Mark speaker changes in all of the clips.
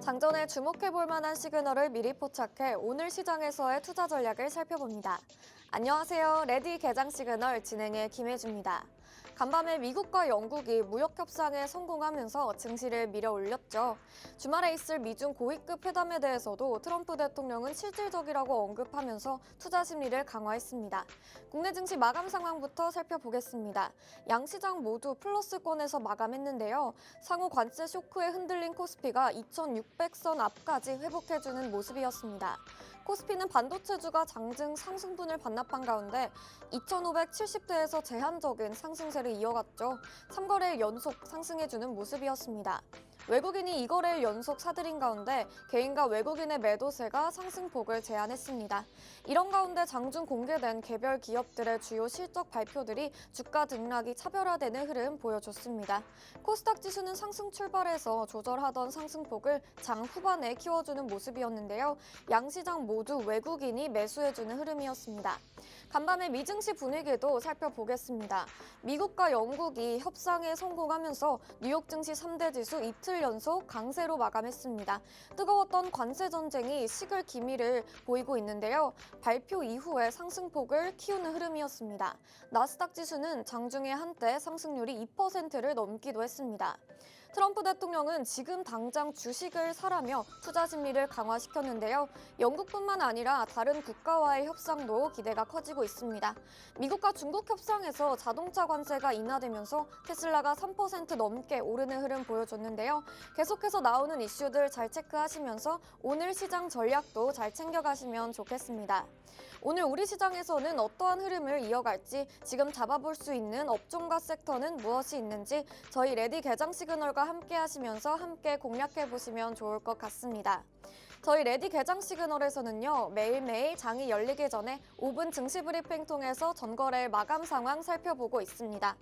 Speaker 1: 장전에 주목해볼 만한 시그널을 미리 포착해 오늘 시장에서의 투자 전략을 살펴봅니다. 안녕하세요. 레디 개장 시그널 진행의 김혜주입니다. 간밤에 미국과 영국이 무역 협상에 성공하면서 증시를 밀어 올렸죠. 주말에 있을 미중 고위급 회담에 대해서도 트럼프 대통령은 실질적이라고 언급하면서 투자 심리를 강화했습니다. 국내 증시 마감 상황부터 살펴보겠습니다. 양 시장 모두 플러스권에서 마감했는데요. 상호 관세 쇼크에 흔들린 코스피가 2600선 앞까지 회복해주는 모습이었습니다. 코스피는 반도체주가 장중 상승분을 반납한 가운데 2570대에서 제한적인 상승세를 이어갔죠. 3거래일 연속 상승해주는 모습이었습니다. 외국인이 2거래일 연속 사들인 가운데 개인과 외국인의 매도세가 상승폭을 제한했습니다. 이런 가운데 장중 공개된 개별 기업들의 주요 실적 발표들이 주가 등락이 차별화되는 흐름 보여줬습니다. 코스닥 지수는 상승 출발해서 조절하던 상승폭을 장 후반에 키워주는 모습이었는데요. 양시장 모두 외국인이 매수해주는 흐름이었습니다. 간밤의 미증시 분위기도 살펴보겠습니다. 미국과 영국이 협상에 성공하면서 뉴욕 증시 3대 지수 이틀 연속 강세로 마감했습니다. 뜨거웠던 관세 전쟁이 식을 기미를 보이고 있는데요. 발표 이후에 상승폭을 키우는 흐름이었습니다. 나스닥 지수는 장중에 한때 상승률이 2%를 넘기도 했습니다. 트럼프 대통령은 지금 당장 주식을 사라며 투자 심리를 강화시켰는데요. 영국뿐만 아니라 다른 국가와의 협상도 기대가 커지고 있습니다. 미국과 중국 협상에서 자동차 관세가 인하되면서 테슬라가 3% 넘게 오르는 흐름 보여줬는데요. 계속해서 나오는 이슈들 잘 체크하시면서 오늘 시장 전략도 잘 챙겨가시면 좋겠습니다. 오늘 우리 시장에서는 어떠한 흐름을 이어갈지, 지금 잡아볼 수 있는 업종과 섹터는 무엇이 있는지 저희 레디 개장 시그널과 함께 하시면서 함께 공략해 보시면 좋을 것 같습니다. 저희 레디 개장 시그널에서는요, 매일매일 장이 열리기 전에 5분 증시 브리핑 통해서 전거래일 마감 상황 살펴보고 있습니다.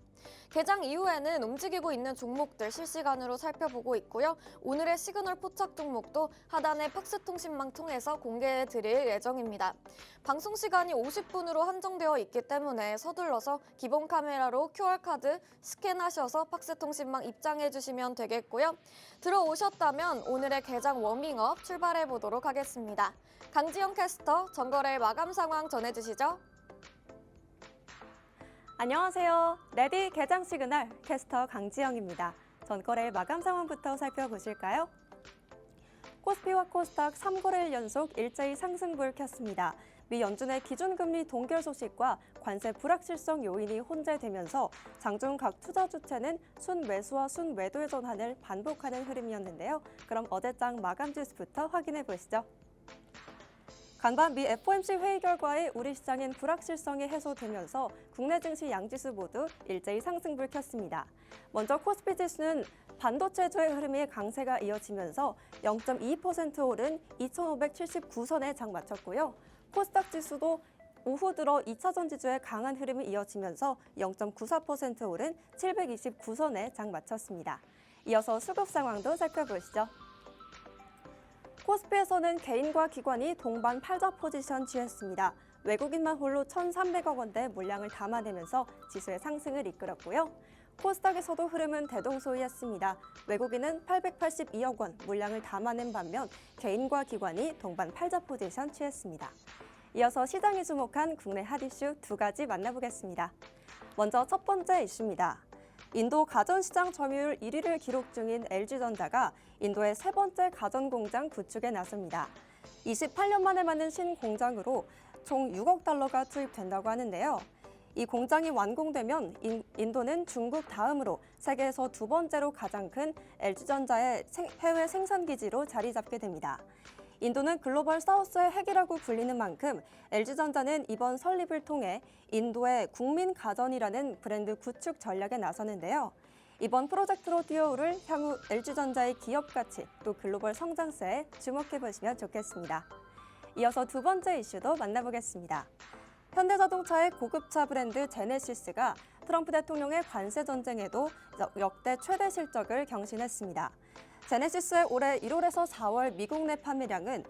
Speaker 1: 개장 이후에는 움직이고 있는 종목들 실시간으로 살펴보고 있고요. 오늘의 시그널 포착 종목도 하단의 팍스통신망 통해서 공개해 드릴 예정입니다. 방송 시간이 50분으로 한정되어 있기 때문에 서둘러서 기본 카메라로 QR카드 스캔하셔서 팍스통신망 입장해 주시면 되겠고요. 들어오셨다면 오늘의 개장 워밍업 출발해 보도록 하겠습니다. 강지영 캐스터, 전거래일 마감 상황 전해주시죠.
Speaker 2: 안녕하세요. 레디 개장 시그널 캐스터 강지영입니다. 전거래일 마감 상황부터 살펴보실까요? 코스피와 코스닥 3거래일 연속 일제히 상승불 켰습니다. 미 연준의 기준금리 동결 소식과 관세 불확실성 요인이 혼재되면서 장중 각 투자 주체는 순매수와 순매도의 전환을 반복하는 흐름이었는데요. 그럼 어제장 마감 지수부터 확인해 보시죠. 간밤 미 FOMC 회의 결과에 우리 시장엔 불확실성이 해소되면서 국내 증시 양지수 모두 일제히 상승불 켰습니다. 먼저 코스피 지수는 반도체주의 흐름이 강세가 이어지면서 0.2% 오른 2,579선에 장 마쳤고요. 코스닥 지수도 오후 들어 2차전 지주의 강한 흐름이 이어지면서 0.94% 오른 729선에 장 마쳤습니다. 이어서 수급 상황도 살펴보시죠. 코스피에서는 개인과 기관이 동반 팔자 포지션 취했습니다. 외국인만 홀로 1,300억 원대 물량을 담아내면서 지수의 상승을 이끌었고요. 코스닥에서도 흐름은 대동소이했습니다. 외국인은 882억 원 물량을 담아낸 반면 개인과 기관이 동반 팔자 포지션 취했습니다. 이어서 시장이 주목한 국내 핫 이슈 두 가지 만나보겠습니다. 먼저 첫 번째 이슈입니다. 인도 가전시장 점유율 1위를 기록 중인 LG전자가 인도의 세 번째 가전공장 구축에 나섭니다. 28년 만에 만든 신공장으로 총 6억 달러가 투입된다고 하는데요. 이 공장이 완공되면 인도는 중국 다음으로 세계에서 두 번째로 가장 큰 LG전자의 해외 생산기지로 자리 잡게 됩니다. 인도는 글로벌 사우스의 핵이라고 불리는 만큼 LG전자는 이번 설립을 통해 인도의 국민 가전이라는 브랜드 구축 전략에 나서는데요. 이번 프로젝트로 뛰어오를 향후 LG전자의 기업 가치 또 글로벌 성장세에 주목해 보시면 좋겠습니다. 이어서 두 번째 이슈도 만나보겠습니다. 현대자동차의 고급차 브랜드 제네시스가 트럼프 대통령의 관세 전쟁에도 역대 최대 실적을 경신했습니다. 제네시스의 올해 1월에서 4월 미국 내 판매량은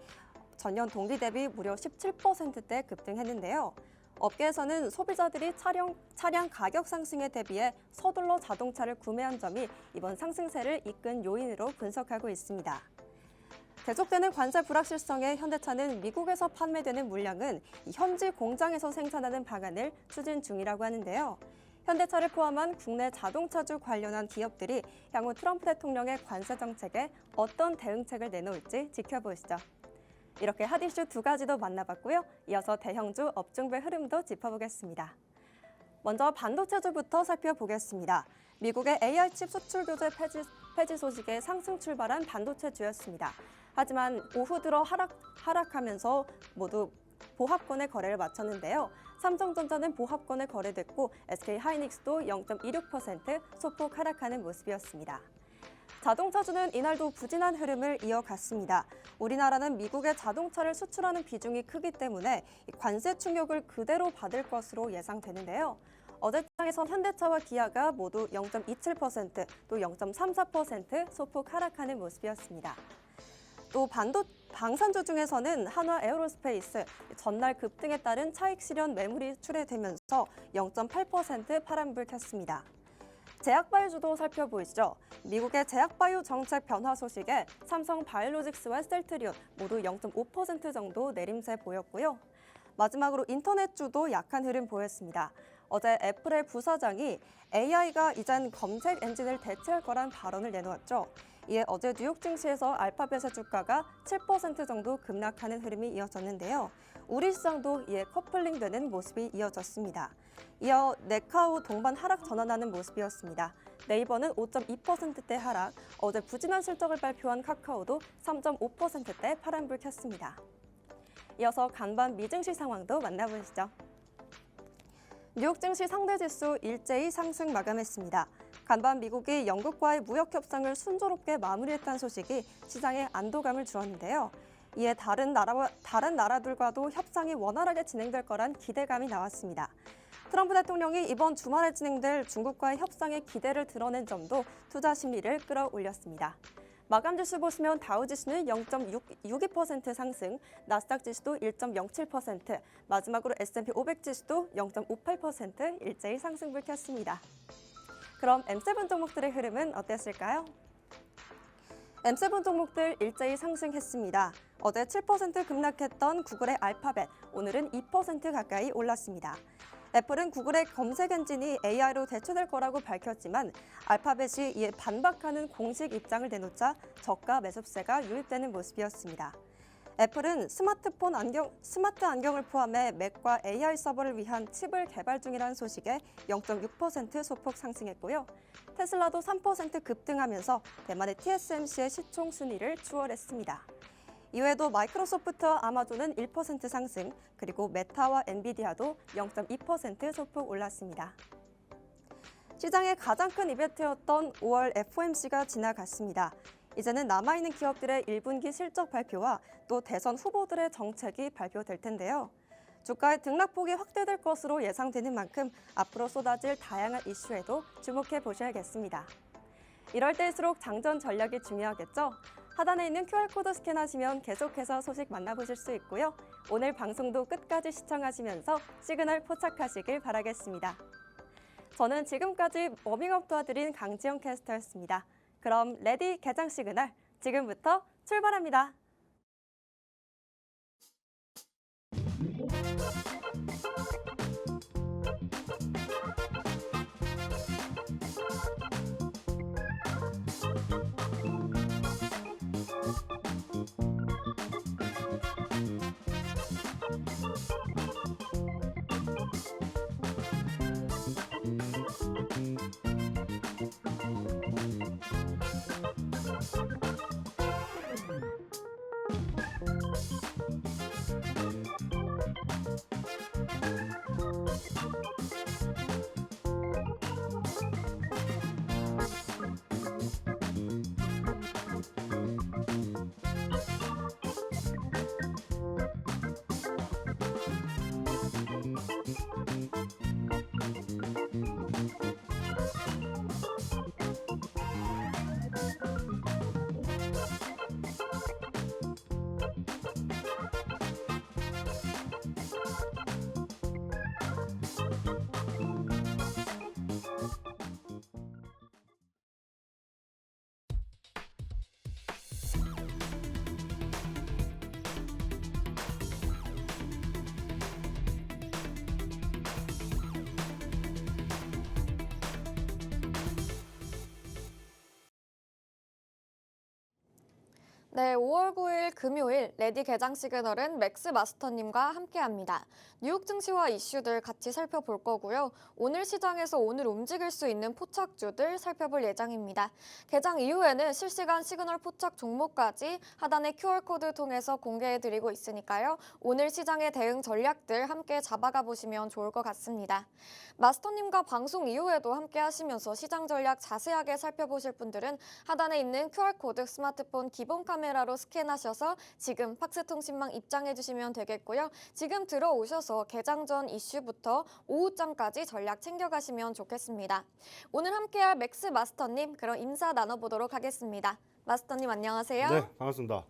Speaker 2: 전년 동기 대비 무려 17%대 급등했는데요. 업계에서는 소비자들이 차량 가격 상승에 대비해 서둘러 자동차를 구매한 점이 이번 상승세를 이끈 요인으로 분석하고 있습니다. 계속되는 관세 불확실성에 현대차는 미국에서 판매되는 물량은 현지 공장에서 생산하는 방안을 추진 중이라고 하는데요. 현대차를 포함한 국내 자동차주 관련한 기업들이 향후 트럼프 대통령의 관세 정책에 어떤 대응책을 내놓을지 지켜보시죠. 이렇게 핫 이슈 두 가지도 만나봤고요. 이어서 대형주 업종별 흐름도 짚어보겠습니다. 먼저 반도체주부터 살펴보겠습니다. 미국의 AI 칩 수출 규제 폐지 소식에 상승 출발한 반도체주였습니다. 하지만 오후 들어 하락하면서 모두 보합권의 거래를 마쳤는데요. 삼성전자는 보합권에 거래됐고 SK하이닉스도 0.26% 소폭 하락하는 모습이었습니다. 자동차주는 이날도 부진한 흐름을 이어갔습니다. 우리나라는 미국에 자동차를 수출하는 비중이 크기 때문에 관세 충격을 그대로 받을 것으로 예상되는데요. 어제 장에선 현대차와 기아가 모두 0.27%, 또 0.34% 소폭 하락하는 모습이었습니다. 또 방산주 중에서는 한화 에어로스페이스, 전날 급등에 따른 차익 실현 매물이 출회되면서 0.8% 파란불 켰습니다. 제약바이오주도 살펴보시죠. 미국의 제약바이오 정책 변화 소식에 삼성 바이오로직스와 셀트리온 모두 0.5% 정도 내림세 보였고요. 마지막으로 인터넷주도 약한 흐름 보였습니다. 어제 애플의 부사장이 AI가 이젠 검색 엔진을 대체할 거란 발언을 내놓았죠. 이에 어제 뉴욕 증시에서 알파벳의 주가가 7% 정도 급락하는 흐름이 이어졌는데요. 우리 시장도 이에 커플링되는 모습이 이어졌습니다. 이어 네카오 동반 하락 전환하는 모습이었습니다. 네이버는 5.2%대 하락, 어제 부진한 실적을 발표한 카카오도 3.5%대 파란불 켰습니다. 이어서 간밤 미증시 상황도 만나보시죠. 뉴욕 증시 상대 지수 일제히 상승 마감했습니다. 간밤 미국이 영국과의 무역 협상을 순조롭게 마무리했다는 소식이 시장에 안도감을 주었는데요. 이에 다른 나라들과도 협상이 원활하게 진행될 거란 기대감이 나왔습니다. 트럼프 대통령이 이번 주말에 진행될 중국과의 협상에 기대를 드러낸 점도 투자 심리를 끌어올렸습니다. 마감 지수 보시면 다우 지수는 0.62% 상승, 나스닥 지수도 1.07%, 마지막으로 S&P 500 지수도 0.58% 일제히 상승불 켰습니다. 그럼 M7 종목들의 흐름은 어땠을까요? M7 종목들 일제히 상승했습니다. 어제 7% 급락했던 구글의 알파벳, 오늘은 2% 가까이 올랐습니다. 애플은 구글의 검색 엔진이 AI로 대체될 거라고 밝혔지만 알파벳이 이에 반박하는 공식 입장을 내놓자 저가 매수세가 유입되는 모습이었습니다. 애플은 스마트 안경을 포함해 맥과 AI 서버를 위한 칩을 개발 중이라는 소식에 0.6% 소폭 상승했고요. 테슬라도 3% 급등하면서 대만의 TSMC의 시총 순위를 추월했습니다. 이외에도 마이크로소프트와 아마존은 1% 상승, 그리고 메타와 엔비디아도 0.2% 소폭 올랐습니다. 시장의 가장 큰 이벤트였던 5월 FOMC가 지나갔습니다. 이제는 남아있는 기업들의 1분기 실적 발표와 또 대선 후보들의 정책이 발표될 텐데요. 주가의 등락폭이 확대될 것으로 예상되는 만큼 앞으로 쏟아질 다양한 이슈에도 주목해 보셔야겠습니다. 이럴 때일수록 장전 전략이 중요하겠죠? 하단에 있는 QR코드 스캔하시면 계속해서 소식 만나보실 수 있고요. 오늘 방송도 끝까지 시청하시면서 시그널 포착하시길 바라겠습니다. 저는 지금까지 워밍업 도와드린 강지영 캐스터였습니다. 그럼 레디 개장 시그널 지금부터 출발합니다.
Speaker 1: 네, 5월 9일 금요일 레디 개장 시그널은 맥스 마스터님과 함께합니다. 뉴욕 증시와 이슈들 같이 살펴볼 거고요. 오늘 시장에서 오늘 움직일 수 있는 포착주들 살펴볼 예정입니다. 개장 이후에는 실시간 시그널 포착 종목까지 하단의 QR코드 통해서 공개해드리고 있으니까요. 오늘 시장의 대응 전략들 함께 잡아가 보시면 좋을 것 같습니다. 마스터님과 방송 이후에도 함께 하시면서 시장 전략 자세하게 살펴보실 분들은 하단에 있는 QR코드 스마트폰 기본 카메라로 스캔하셔서 지금 팍스통신망 입장해 주시면 되겠고요. 지금 들어오셔서 개장 전 이슈부터 오후장까지 전략 챙겨가시면 좋겠습니다. 오늘 함께할 맥스 마스터님, 그럼 인사 나눠보도록 하겠습니다. 마스터님 안녕하세요.
Speaker 3: 네, 반갑습니다.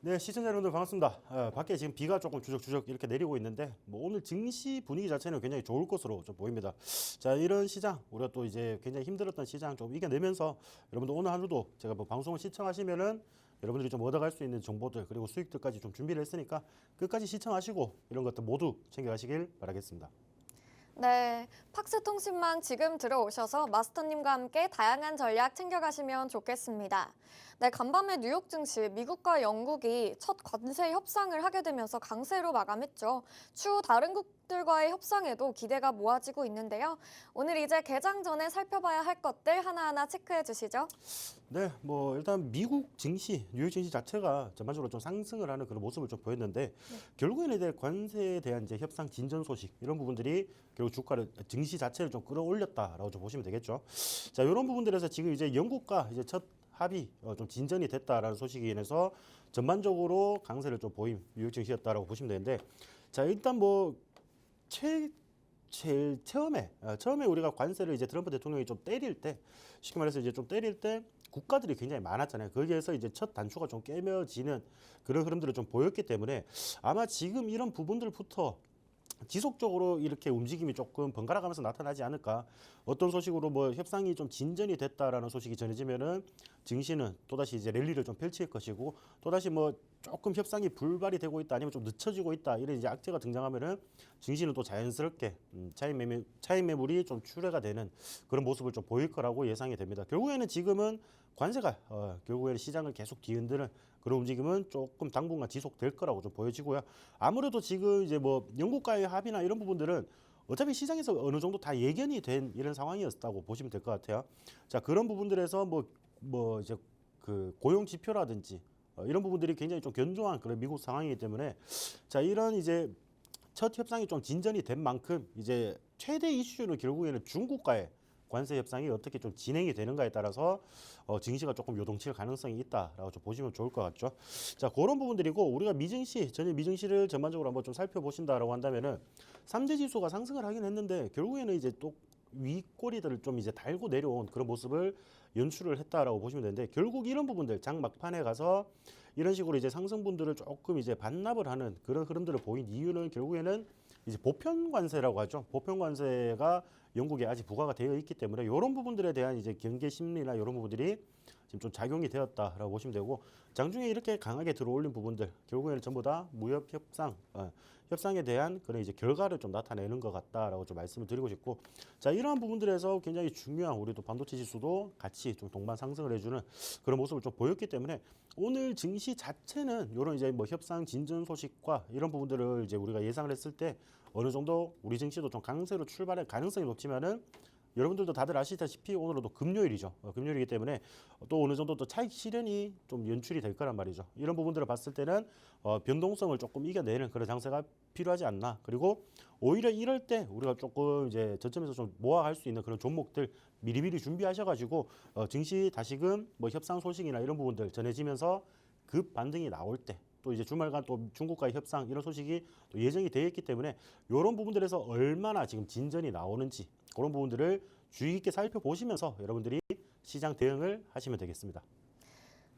Speaker 3: 네, 시청자 여러분들 반갑습니다. 밖에 지금 비가 조금 주적주적 이렇게 내리고 있는데 오늘 증시 분위기 자체는 굉장히 좋을 것으로 좀 보입니다. 자, 이런 시장 우리가 또 이제 굉장히 힘들었던 시장 좀 이겨내면서 여러분들 오늘 하루도 제가 뭐 방송을 시청하시면은 여러분들이 좀 얻어갈 수 있는 정보들 그리고 수익들까지 좀 준비를 했으니까 끝까지 시청하시고 이런 것들 모두 챙겨가시길 바라겠습니다.
Speaker 1: 네, 팍스통신망 지금 들어오셔서 마스터님과 함께 다양한 전략 챙겨가시면 좋겠습니다. 네, 간밤에 뉴욕 증시, 미국과 영국이 첫 관세 협상을 하게 되면서 강세로 마감했죠. 추후 다른 국들과의 협상에도 기대가 모아지고 있는데요. 오늘 이제 개장 전에 살펴봐야 할 것들 하나하나 체크해 주시죠.
Speaker 3: 네, 뭐 일단 미국 증시, 뉴욕 증시 자체가 전반적으로 좀 상승을 하는 그런 모습을 좀 보였는데 결국에는 이제 관세에 대한 이제 협상 진전 소식 이런 부분들이 결국 주가를 증시 자체를 좀 끌어올렸다라고 좀 보시면 되겠죠. 자, 이런 부분들에서 지금 이제 영국과 이제 첫 합의 좀 진전이 됐다라는 소식이 인해서 전반적으로 강세를 좀 보임 뉴욕 증시였다라고 보시면 되는데 자, 일단 뭐 제일 처음에 우리가 관세를 이제 트럼프 대통령이 좀 때릴 때 쉽게 말해서 이제 좀 때릴 때 국가들이 굉장히 많았잖아요. 거기에서 이제 첫 단추가 좀 깨며지는 그런 흐름들을 좀 보였기 때문에 아마 지금 이런 부분들부터 지속적으로 이렇게 움직임이 조금 번갈아 가면서 나타나지 않을까. 어떤 소식으로 뭐 협상이 좀 진전이 됐다라는 소식이 전해지면은 증시는 또다시 이제 랠리를 좀 펼칠 것이고 또다시 뭐 조금 협상이 불발이 되고 있다 아니면 좀 늦춰지고 있다 이런 이제 악재가 등장하면은 증시는 또 자연스럽게 차익 매물이 좀 출회가 되는 그런 모습을 좀 보일 거라고 예상이 됩니다. 결국에는 지금은 관세가 결국에는 시장을 계속 뒤흔드는 그런 움직임은 조금 당분간 지속될 거라고 좀 보여지고요. 아무래도 지금 이제 뭐 영국과의 합의나 이런 부분들은 어차피 시장에서 어느 정도 다 예견이 된 이런 상황이었다고 보시면 될 것 같아요. 자, 그런 부분들에서 뭐 이제 그 고용 지표라든지 이런 부분들이 굉장히 좀 견조한 그런 미국 상황이기 때문에 자, 이런 이제 첫 협상이 좀 진전이 된 만큼 이제 최대 이슈는 결국에는 중국과의 관세 협상이 어떻게 좀 진행이 되는가에 따라서 증시가 조금 요동칠 가능성이 있다라고 좀 보시면 좋을 것 같죠. 자, 그런 부분들이고 우리가 전일 미증시를 전반적으로 한번 좀 살펴보신다라고 한다면은 3대 지수가 상승을 하긴 했는데 결국에는 이제 또 윗꼬리들을 좀 이제 달고 내려온 그런 모습을 연출을 했다라고 보시면 되는데 결국 이런 부분들 장 막판에 가서 이런 식으로 이제 상승분들을 조금 이제 반납을 하는 그런 흐름들을 보인 이유는 결국에는 이제 보편 관세라고 하죠. 보편 관세가 영국에 아직 부과가 되어 있기 때문에 이런 부분들에 대한 이제 경계 심리나 이런 부분들이 지금 좀 작용이 되었다라고 보시면 되고 장중에 이렇게 강하게 들어올린 부분들 결국에는 전부 다 무역 협상에 대한 그런 이제 결과를 좀 나타내는 것 같다라고 좀 말씀을 드리고 싶고 자, 이러한 부분들에서 굉장히 중요한 우리도 반도체 지수도 같이 좀 동반 상승을 해주는 그런 모습을 좀 보였기 때문에 오늘 증시 자체는 이런 이제 뭐 협상 진전 소식과 이런 부분들을 이제 우리가 예상을 했을 때 어느 정도 우리 증시도 좀 강세로 출발할 가능성이 높지만은 여러분들도 다들 아시다시피 오늘은 또 금요일이죠. 금요일이기 때문에 또 어느 정도 또 차익 실현이 좀 연출이 될 거란 말이죠. 이런 부분들을 봤을 때는 변동성을 조금 이겨내는 그런 장세가 필요하지 않나. 그리고 오히려 이럴 때 우리가 조금 이제 저점에서 좀 모아갈 수 있는 그런 종목들 미리미리 준비하셔가지고 증시 다시금 뭐 협상 소식이나 이런 부분들 전해지면서 급 반등이 나올 때 또 이제 주말간 또 중국과의 협상 이런 소식이 또 예정이 되어 있기 때문에 이런 부분들에서 얼마나 지금 진전이 나오는지 그런 부분들을 주의 깊게 살펴보시면서 여러분들이 시장 대응을 하시면 되겠습니다.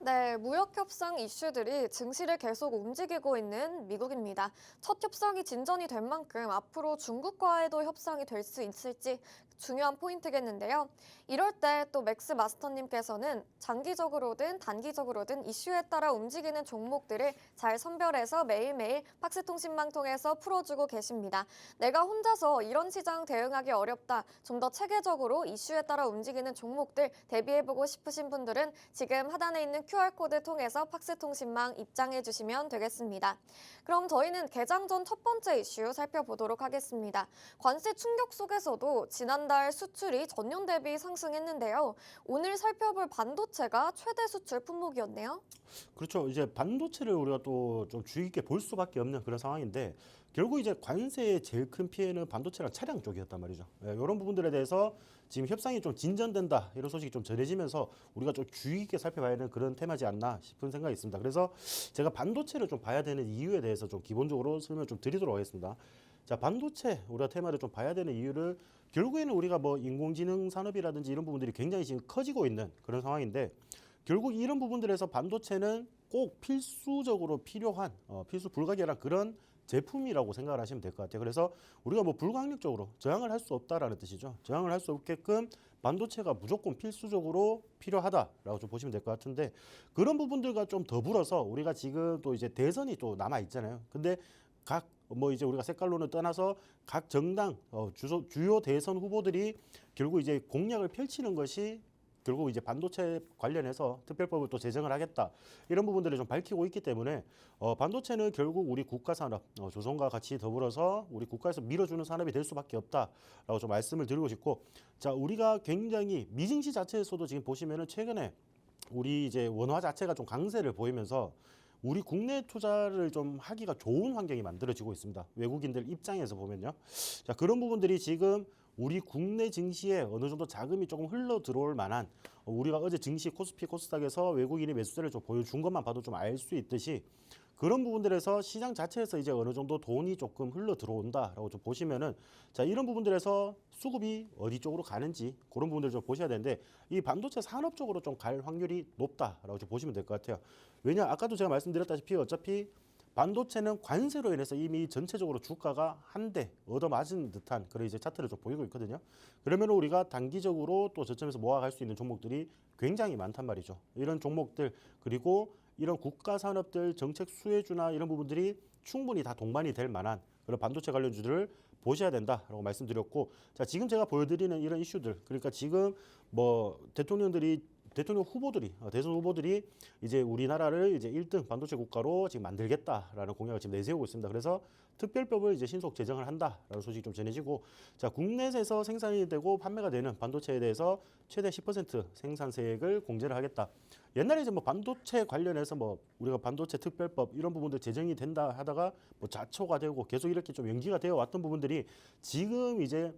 Speaker 1: 네, 무역 협상 이슈들이 증시를 계속 움직이고 있는 미국입니다. 첫 협상이 진전이 된 만큼 앞으로 중국과의도 협상이 될 수 있을지 중요한 포인트겠는데요. 이럴 때 또 맥스 마스터님께서는 장기적으로든 단기적으로든 이슈에 따라 움직이는 종목들을 잘 선별해서 매일매일 팍스통신망 통해서 풀어주고 계십니다. 내가 혼자서 이런 시장 대응하기 어렵다. 좀 더 체계적으로 이슈에 따라 움직이는 종목들 대비해보고 싶으신 분들은 지금 하단에 있는 QR코드 통해서 팍스통신망 입장해 주시면 되겠습니다. 그럼 저희는 개장 전 첫 번째 이슈 살펴보도록 하겠습니다. 관세 충격 속에서도 지난달 수출이 전년 대비 상승했는데요. 오늘 살펴볼 반도체가 최대 수출 품목이었네요.
Speaker 3: 그렇죠. 이제 반도체를 우리가 또 좀 주의 깊게 볼 수밖에 없는 그런 상황인데 결국 이제 관세의 제일 큰 피해는 반도체랑 차량 쪽이었단 말이죠. 이런 부분들에 대해서 지금 협상이 좀 진전된다 이런 소식이 좀 전해지면서 우리가 좀 주의 깊게 살펴봐야 하는 그런 테마지 않나 싶은 생각이 있습니다. 그래서 제가 반도체를 좀 봐야 되는 이유에 대해서 좀 기본적으로 설명 좀 드리도록 하겠습니다. 자, 반도체 우리가 테마를 좀 봐야 되는 이유를 결국에는 우리가 뭐 인공지능 산업이라든지 이런 부분들이 굉장히 지금 커지고 있는 그런 상황인데 결국 이런 부분들에서 반도체는 꼭 필수적으로 필요한 필수 불가결한 그런 제품이라고 생각을 하시면 될 것 같아요. 그래서 우리가 뭐 불가항력적으로 저항을 할 수 없다라는 뜻이죠. 저항을 할 수 없게끔 반도체가 무조건 필수적으로 필요하다라고 좀 보시면 될 것 같은데 그런 부분들과 좀 더불어서 우리가 지금 또 이제 대선이 또 남아 있잖아요. 근데 각 뭐 이제 우리가 색깔로는 떠나서 각 정당 주요 대선 후보들이 결국 이제 공약을 펼치는 것이 결국 이제 반도체 관련해서 특별법을 또 제정을 하겠다 이런 부분들을 좀 밝히고 있기 때문에 반도체는 결국 우리 국가 산업 조선과 같이 더불어서 우리 국가에서 밀어주는 산업이 될 수밖에 없다라고 좀 말씀을 드리고 싶고 자 우리가 굉장히 미증시 자체에서도 지금 보시면은 최근에 우리 이제 원화 자체가 좀 강세를 보이면서 우리 국내 투자를 좀 하기가 좋은 환경이 만들어지고 있습니다. 외국인들 입장에서 보면요. 자, 그런 부분들이 지금 우리 국내 증시에 어느 정도 자금이 조금 흘러 들어올 만한 우리가 어제 증시 코스피 코스닥에서 외국인이 매수세를 좀 보여준 것만 봐도 좀 알 수 있듯이 그런 부분들에서 시장 자체에서 이제 어느 정도 돈이 조금 흘러 들어온다라고 좀 보시면은 자 이런 부분들에서 수급이 어디 쪽으로 가는지 그런 부분들을 좀 보셔야 되는데 이 반도체 산업 쪽으로 좀 갈 확률이 높다라고 좀 보시면 될 것 같아요. 왜냐 아까도 제가 말씀드렸다시피 어차피 반도체는 관세로 인해서 이미 전체적으로 주가가 한 대 얻어맞은 듯한 그런 이제 차트를 좀 보이고 있거든요. 그러면 우리가 단기적으로 또 저점에서 모아갈 수 있는 종목들이 굉장히 많단 말이죠. 이런 종목들 그리고 이런 국가 산업들 정책 수혜주나 이런 부분들이 충분히 다 동반이 될 만한 그런 반도체 관련주들을 보셔야 된다라고 말씀드렸고 자 지금 제가 보여드리는 이런 이슈들 그러니까 지금 뭐 대통령 후보들이 대선 후보들이 이제 우리나라를 이제 1등 반도체 국가로 지금 만들겠다라는 공약을 지금 내세우고 있습니다. 그래서 특별법을 이제 신속 제정을 한다라는 소식이 좀 전해지고 자 국내에서 생산이 되고 판매가 되는 반도체에 대해서 최대 10% 생산세액을 공제를 하겠다. 옛날에 이제 뭐 반도체 관련해서 뭐 우리가 반도체 특별법 이런 부분들 제정이 된다 하다가 뭐 자초가 되고 계속 이렇게 좀 연기가 되어 왔던 부분들이 지금 이제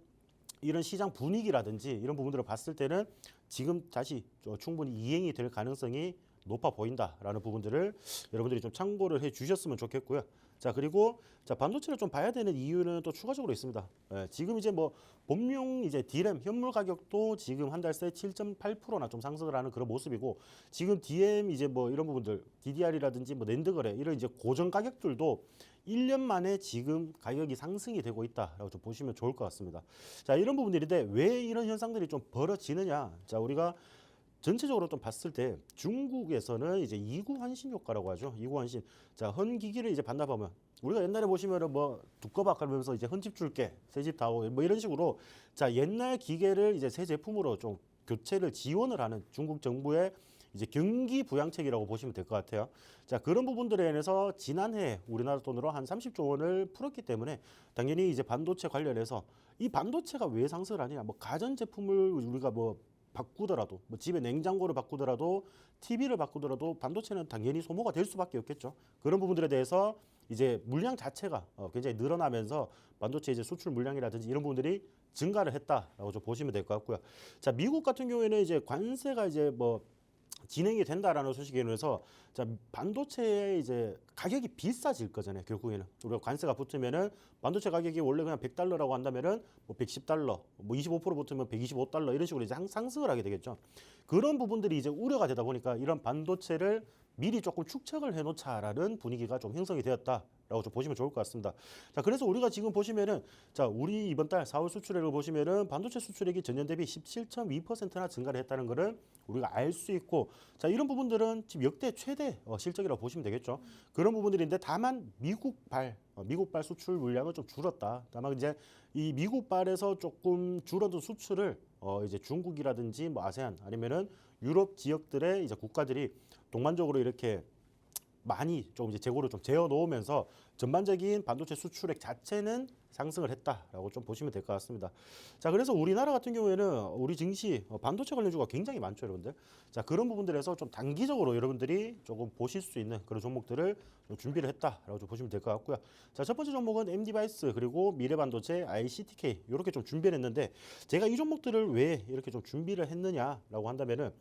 Speaker 3: 이런 시장 분위기라든지 이런 부분들을 봤을 때는 지금 다시 충분히 이행이 될 가능성이 높아 보인다라는 부분들을 여러분들이 좀 참고를 해 주셨으면 좋겠고요. 자 그리고 자 반도체를 좀 봐야 되는 이유는 또 추가적으로 있습니다. 지금 이제 뭐 본명 이제 D램 현물 가격도 지금 한 달 새 7.8%나 좀 상승을 하는 그런 모습이고 지금 DM 이제 뭐 이런 부분들 DDR이라든지 뭐 낸드 거래 이런 이제 고정 가격들도 1년 만에 지금 가격이 상승이 되고 있다라고 좀 보시면 좋을 것 같습니다. 자 이런 부분들인데 왜 이런 현상들이 좀 벌어지느냐? 자 우리가 전체적으로 좀 봤을 때 중국에서는 이제 이구 환신 효과라고 하죠. 이구 환신. 자, 헌기기를 이제 반납하면 우리가 옛날에 보시면은 뭐 두꺼박 하면서 이제 헌집 줄게, 새집 다오 뭐 이런 식으로 자, 옛날 기계를 이제 새 제품으로 좀 교체를 지원을 하는 중국 정부의 이제 경기 부양책이라고 보시면 될 것 같아요. 자, 그런 부분들에 인해서 지난해 우리나라 돈으로 한 30조 원을 풀었기 때문에 당연히 이제 반도체 관련해서 이 반도체가 왜 상승을 하느냐? 뭐 가전 제품을 우리가 뭐 바꾸더라도 뭐 집에 냉장고를 바꾸더라도 TV를 바꾸더라도 반도체는 당연히 소모가 될 수밖에 없겠죠. 그런 부분들에 대해서 이제 물량 자체가 굉장히 늘어나면서 반도체 이제 수출 물량이라든지 이런 부분들이 증가를 했다라고 좀 보시면 될 것 같고요. 자, 미국 같은 경우에는 이제 관세가 이제 뭐 진행이 된다라는 소식이면서 자 반도체의 이제 가격이 비싸질 거잖아요. 결국에는 우리가 관세가 붙으면은 반도체 가격이 원래 그냥 $100라고 한다면은 뭐 $110, 뭐 25% 붙으면 $125 이런 식으로 이제 상승을 하게 되겠죠. 그런 부분들이 이제 우려가 되다 보니까 이런 반도체를 미리 조금 축적을 해놓자라는 분위기가 좀 형성이 되었다라고 좀 보시면 좋을 것 같습니다. 자, 그래서 우리가 지금 보시면은 자, 우리 이번 달 4월 수출액을 보시면은 반도체 수출액이 전년 대비 17.2%나 증가를 했다는 것을 우리가 알 수 있고, 자, 이런 부분들은 지금 역대 최대 실적이라고 보시면 되겠죠. 그런 부분들인데 다만 미국발 수출 물량은 좀 줄었다. 다만 이제 이 미국발에서 조금 줄어든 수출을 이제 중국이라든지 뭐 아세안 아니면은 유럽 지역들의 이제 국가들이 동반적으로 이렇게 많이 좀 이제 재고를 좀 재어 놓으면서 전반적인 반도체 수출액 자체는 상승을 했다라고 좀 보시면 될 것 같습니다. 자, 그래서 우리나라 같은 경우에는 우리 증시 반도체 관련주가 굉장히 많죠, 여러분들. 자, 그런 부분들에서 좀 단기적으로 여러분들이 조금 보실 수 있는 그런 종목들을 좀 준비를 했다라고 좀 보시면 될 것 같고요. 자, 첫 번째 종목은 M디바이스 그리고 미래반도체, ICTK 이렇게 좀 준비를 했는데 제가 이 종목들을 왜 이렇게 좀 준비를 했느냐라고 한다면은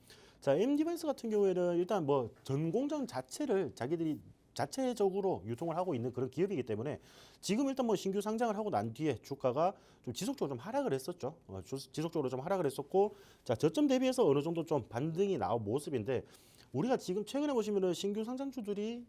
Speaker 3: 자, M디바이스 같은 경우에는 일단 뭐 전 공장 자체를 자기들이 자체적으로 유통을 하고 있는 그런 기업이기 때문에 지금 일단 뭐 신규 상장을 하고 난 뒤에 주가가 좀 지속적으로 좀 하락을 했었죠. 지속적으로 좀 하락을 했었고, 자, 저점 대비해서 어느 정도 좀 반등이 나온 모습인데 우리가 지금 최근에 보시면은 신규 상장주들이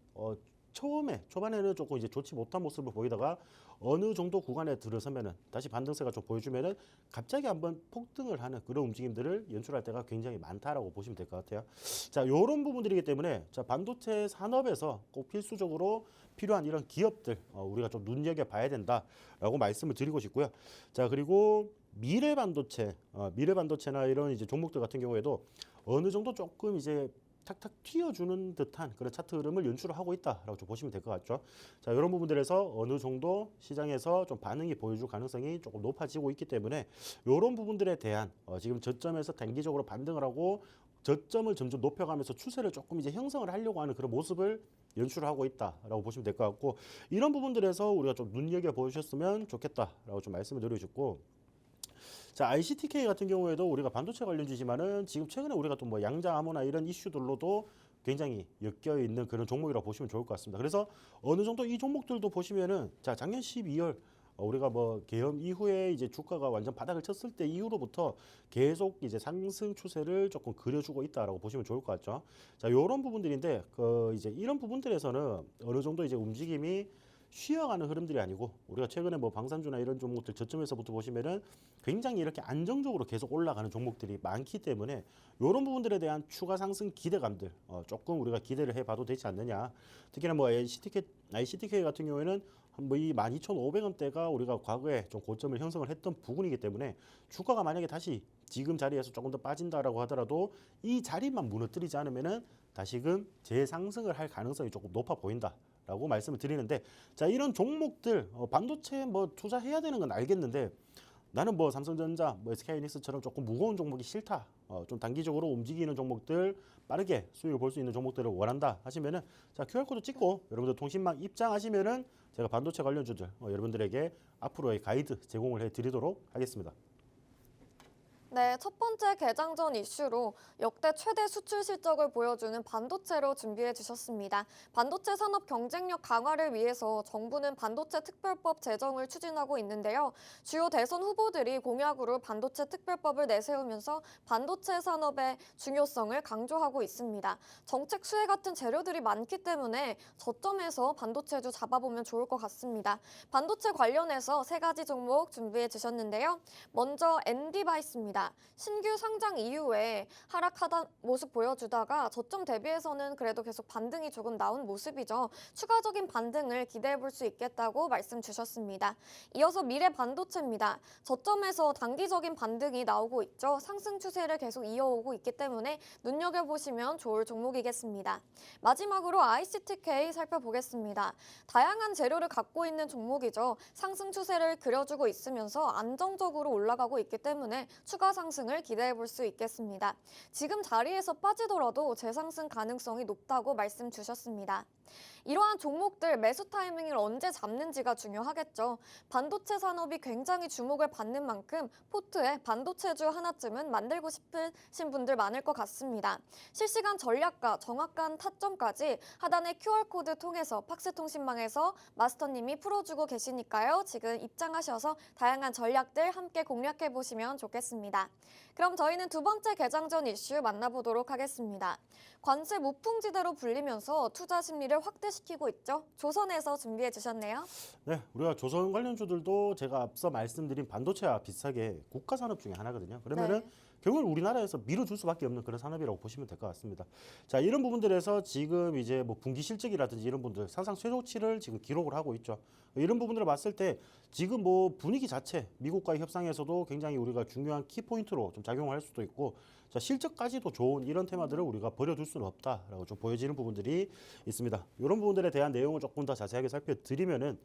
Speaker 3: 초반에는 조금 이제 좋지 못한 모습을 보이다가 어느 정도 구간에 들어서면은 다시 반등세가 좀 보여주면은 갑자기 한번 폭등을 하는 그런 움직임들을 연출할 때가 굉장히 많다라고 보시면 될 것 같아요. 자, 요런 부분들이기 때문에 자, 반도체 산업에서 꼭 필수적으로 필요한 이런 기업들 우리가 좀 눈여겨봐야 된다라고 말씀을 드리고 싶고요. 자, 그리고 미래반도체나 이런 이제 종목들 같은 경우에도 어느 정도 조금 이제 탁탁 튀어주는 듯한 그런 차트 흐름을 연출을 하고 있다라고 좀 보시면 될 것 같죠. 자, 이런 부분들에서 어느 정도 시장에서 좀 반응이 보여줄 가능성이 조금 높아지고 있기 때문에 이런 부분들에 대한 지금 저점에서 단기적으로 반등을 하고 저점을 점점 높여가면서 추세를 조금 이제 형성을 하려고 하는 그런 모습을 연출을 하고 있다라고 보시면 될 것 같고, 이런 부분들에서 우리가 좀 눈여겨 보셨으면 좋겠다라고 좀 말씀을 드려주고. 자, ICTK 같은 경우에도 우리가 반도체 관련주지만은 지금 최근에 우리가 또 뭐 양자 암호나 이런 이슈들로도 굉장히 엮여 있는 그런 종목이라고 보시면 좋을 것 같습니다. 그래서 어느 정도 이 종목들도 보시면은 자, 작년 12월 우리가 뭐 계엄 이후에 이제 주가가 완전 바닥을 쳤을 때 이후로부터 계속 이제 상승 추세를 조금 그려주고 있다라고 보시면 좋을 것 같죠. 자, 이런 부분들인데 이제 이런 부분들에서는 어느 정도 이제 움직임이 쉬어가는 흐름들이 아니고 우리가 최근에 뭐 방산주나 이런 종목들 저점에서부터 보시면은 굉장히 이렇게 안정적으로 계속 올라가는 종목들이 많기 때문에 이런 부분들에 대한 추가 상승 기대감들 조금 우리가 기대를 해봐도 되지 않느냐. 특히나 뭐 ICTK 같은 경우에는 뭐이 12,500원대가 우리가 과거에 좀 고점을 형성을 했던 부분이기 때문에 주가가 만약에 다시 지금 자리에서 조금 더 빠진다라고 하더라도 이 자리만 무너뜨리지 않으면은 다시금 재상승을 할 가능성이 조금 높아 보인다. 라고 말씀을 드리는데, 자, 이런 종목들 반도체 뭐 투자해야 되는 건 알겠는데 나는 뭐 삼성전자, 뭐 SK하이닉스처럼 조금 무거운 종목이 싫다. 좀 단기적으로 움직이는 종목들, 빠르게 수익을 볼 수 있는 종목들을 원한다 하시면은 자, QR코드 찍고 여러분들 통신망 입장하시면은 제가 반도체 관련주들 여러분들에게 앞으로의 가이드 제공을 해드리도록 하겠습니다.
Speaker 1: 네, 첫 번째 개장전 이슈로 역대 최대 수출 실적을 보여주는 반도체로 준비해 주셨습니다. 반도체 산업 경쟁력 강화를 위해서 정부는 반도체 특별법 제정을 추진하고 있는데요. 주요 대선 후보들이 공약으로 반도체 특별법을 내세우면서 반도체 산업의 중요성을 강조하고 있습니다. 정책 수혜 같은 재료들이 많기 때문에 저점에서 반도체주 잡아보면 좋을 것 같습니다. 반도체 관련해서 세 가지 종목 준비해 주셨는데요. 먼저 M디바이스입니다. 신규 상장 이후에 하락하던 모습 보여주다가 저점 대비해서는 그래도 계속 반등이 조금 나온 모습이죠. 추가적인 반등을 기대해 볼 수 있겠다고 말씀 주셨습니다. 이어서 미래반도체입니다. 저점에서 단기적인 반등이 나오고 있죠. 상승 추세를 계속 이어오고 있기 때문에 눈여겨보시면 좋을 종목이겠습니다. 마지막으로 ICTK 살펴보겠습니다. 다양한 재료를 갖고 있는 종목이죠. 상승 추세를 그려주고 있으면서 안정적으로 올라가고 있기 때문에 추가 주가 상승을 기대해 볼 수 있겠습니다. 지금 자리에서 빠지더라도 재상승 가능성이 높다고 말씀 주셨습니다. 이러한 종목들 매수 타이밍을 언제 잡는지가 중요하겠죠. 반도체 산업이 굉장히 주목을 받는 만큼 포트에 반도체주 하나쯤은 만들고 싶으신 분들 많을 것 같습니다. 실시간 전략과 정확한 타점까지 하단의 QR코드 통해서 팍스통신망에서 마스터님이 풀어주고 계시니까요. 지금 입장하셔서 다양한 전략들 함께 공략해 보시면 좋겠습니다. 그럼 저희는 두 번째 개장 전 이슈 만나보도록 하겠습니다. 관세 무풍지대로 불리면서 투자 심리를 확대시키고 있죠. 조선에서 준비해 주셨네요.
Speaker 3: 네, 우리가 조선 관련주들도 제가 앞서 말씀드린 반도체와 비슷하게 국가 산업 중에 하나거든요. 그러면은
Speaker 1: 네.
Speaker 3: 결국은 우리나라에서 밀어줄 수밖에 없는 그런 산업이라고 보시면 될 것 같습니다. 자, 이런 부분들에서 지금 이제 뭐 분기 실적이라든지 이런 분들 상상 최저치를 지금 기록을 하고 있죠. 이런 부분들을 봤을 때 지금 뭐 분위기 자체 미국과의 협상에서도 굉장히 우리가 중요한 키포인트로 좀 작용을 할 수도 있고, 자, 실적까지도 좋은 이런 테마들을 우리가 버려둘 수는 없다라고 좀 보여지는 부분들이 있습니다. 이런 부분들에 대한 내용을 조금 더 자세하게 살펴드리면은,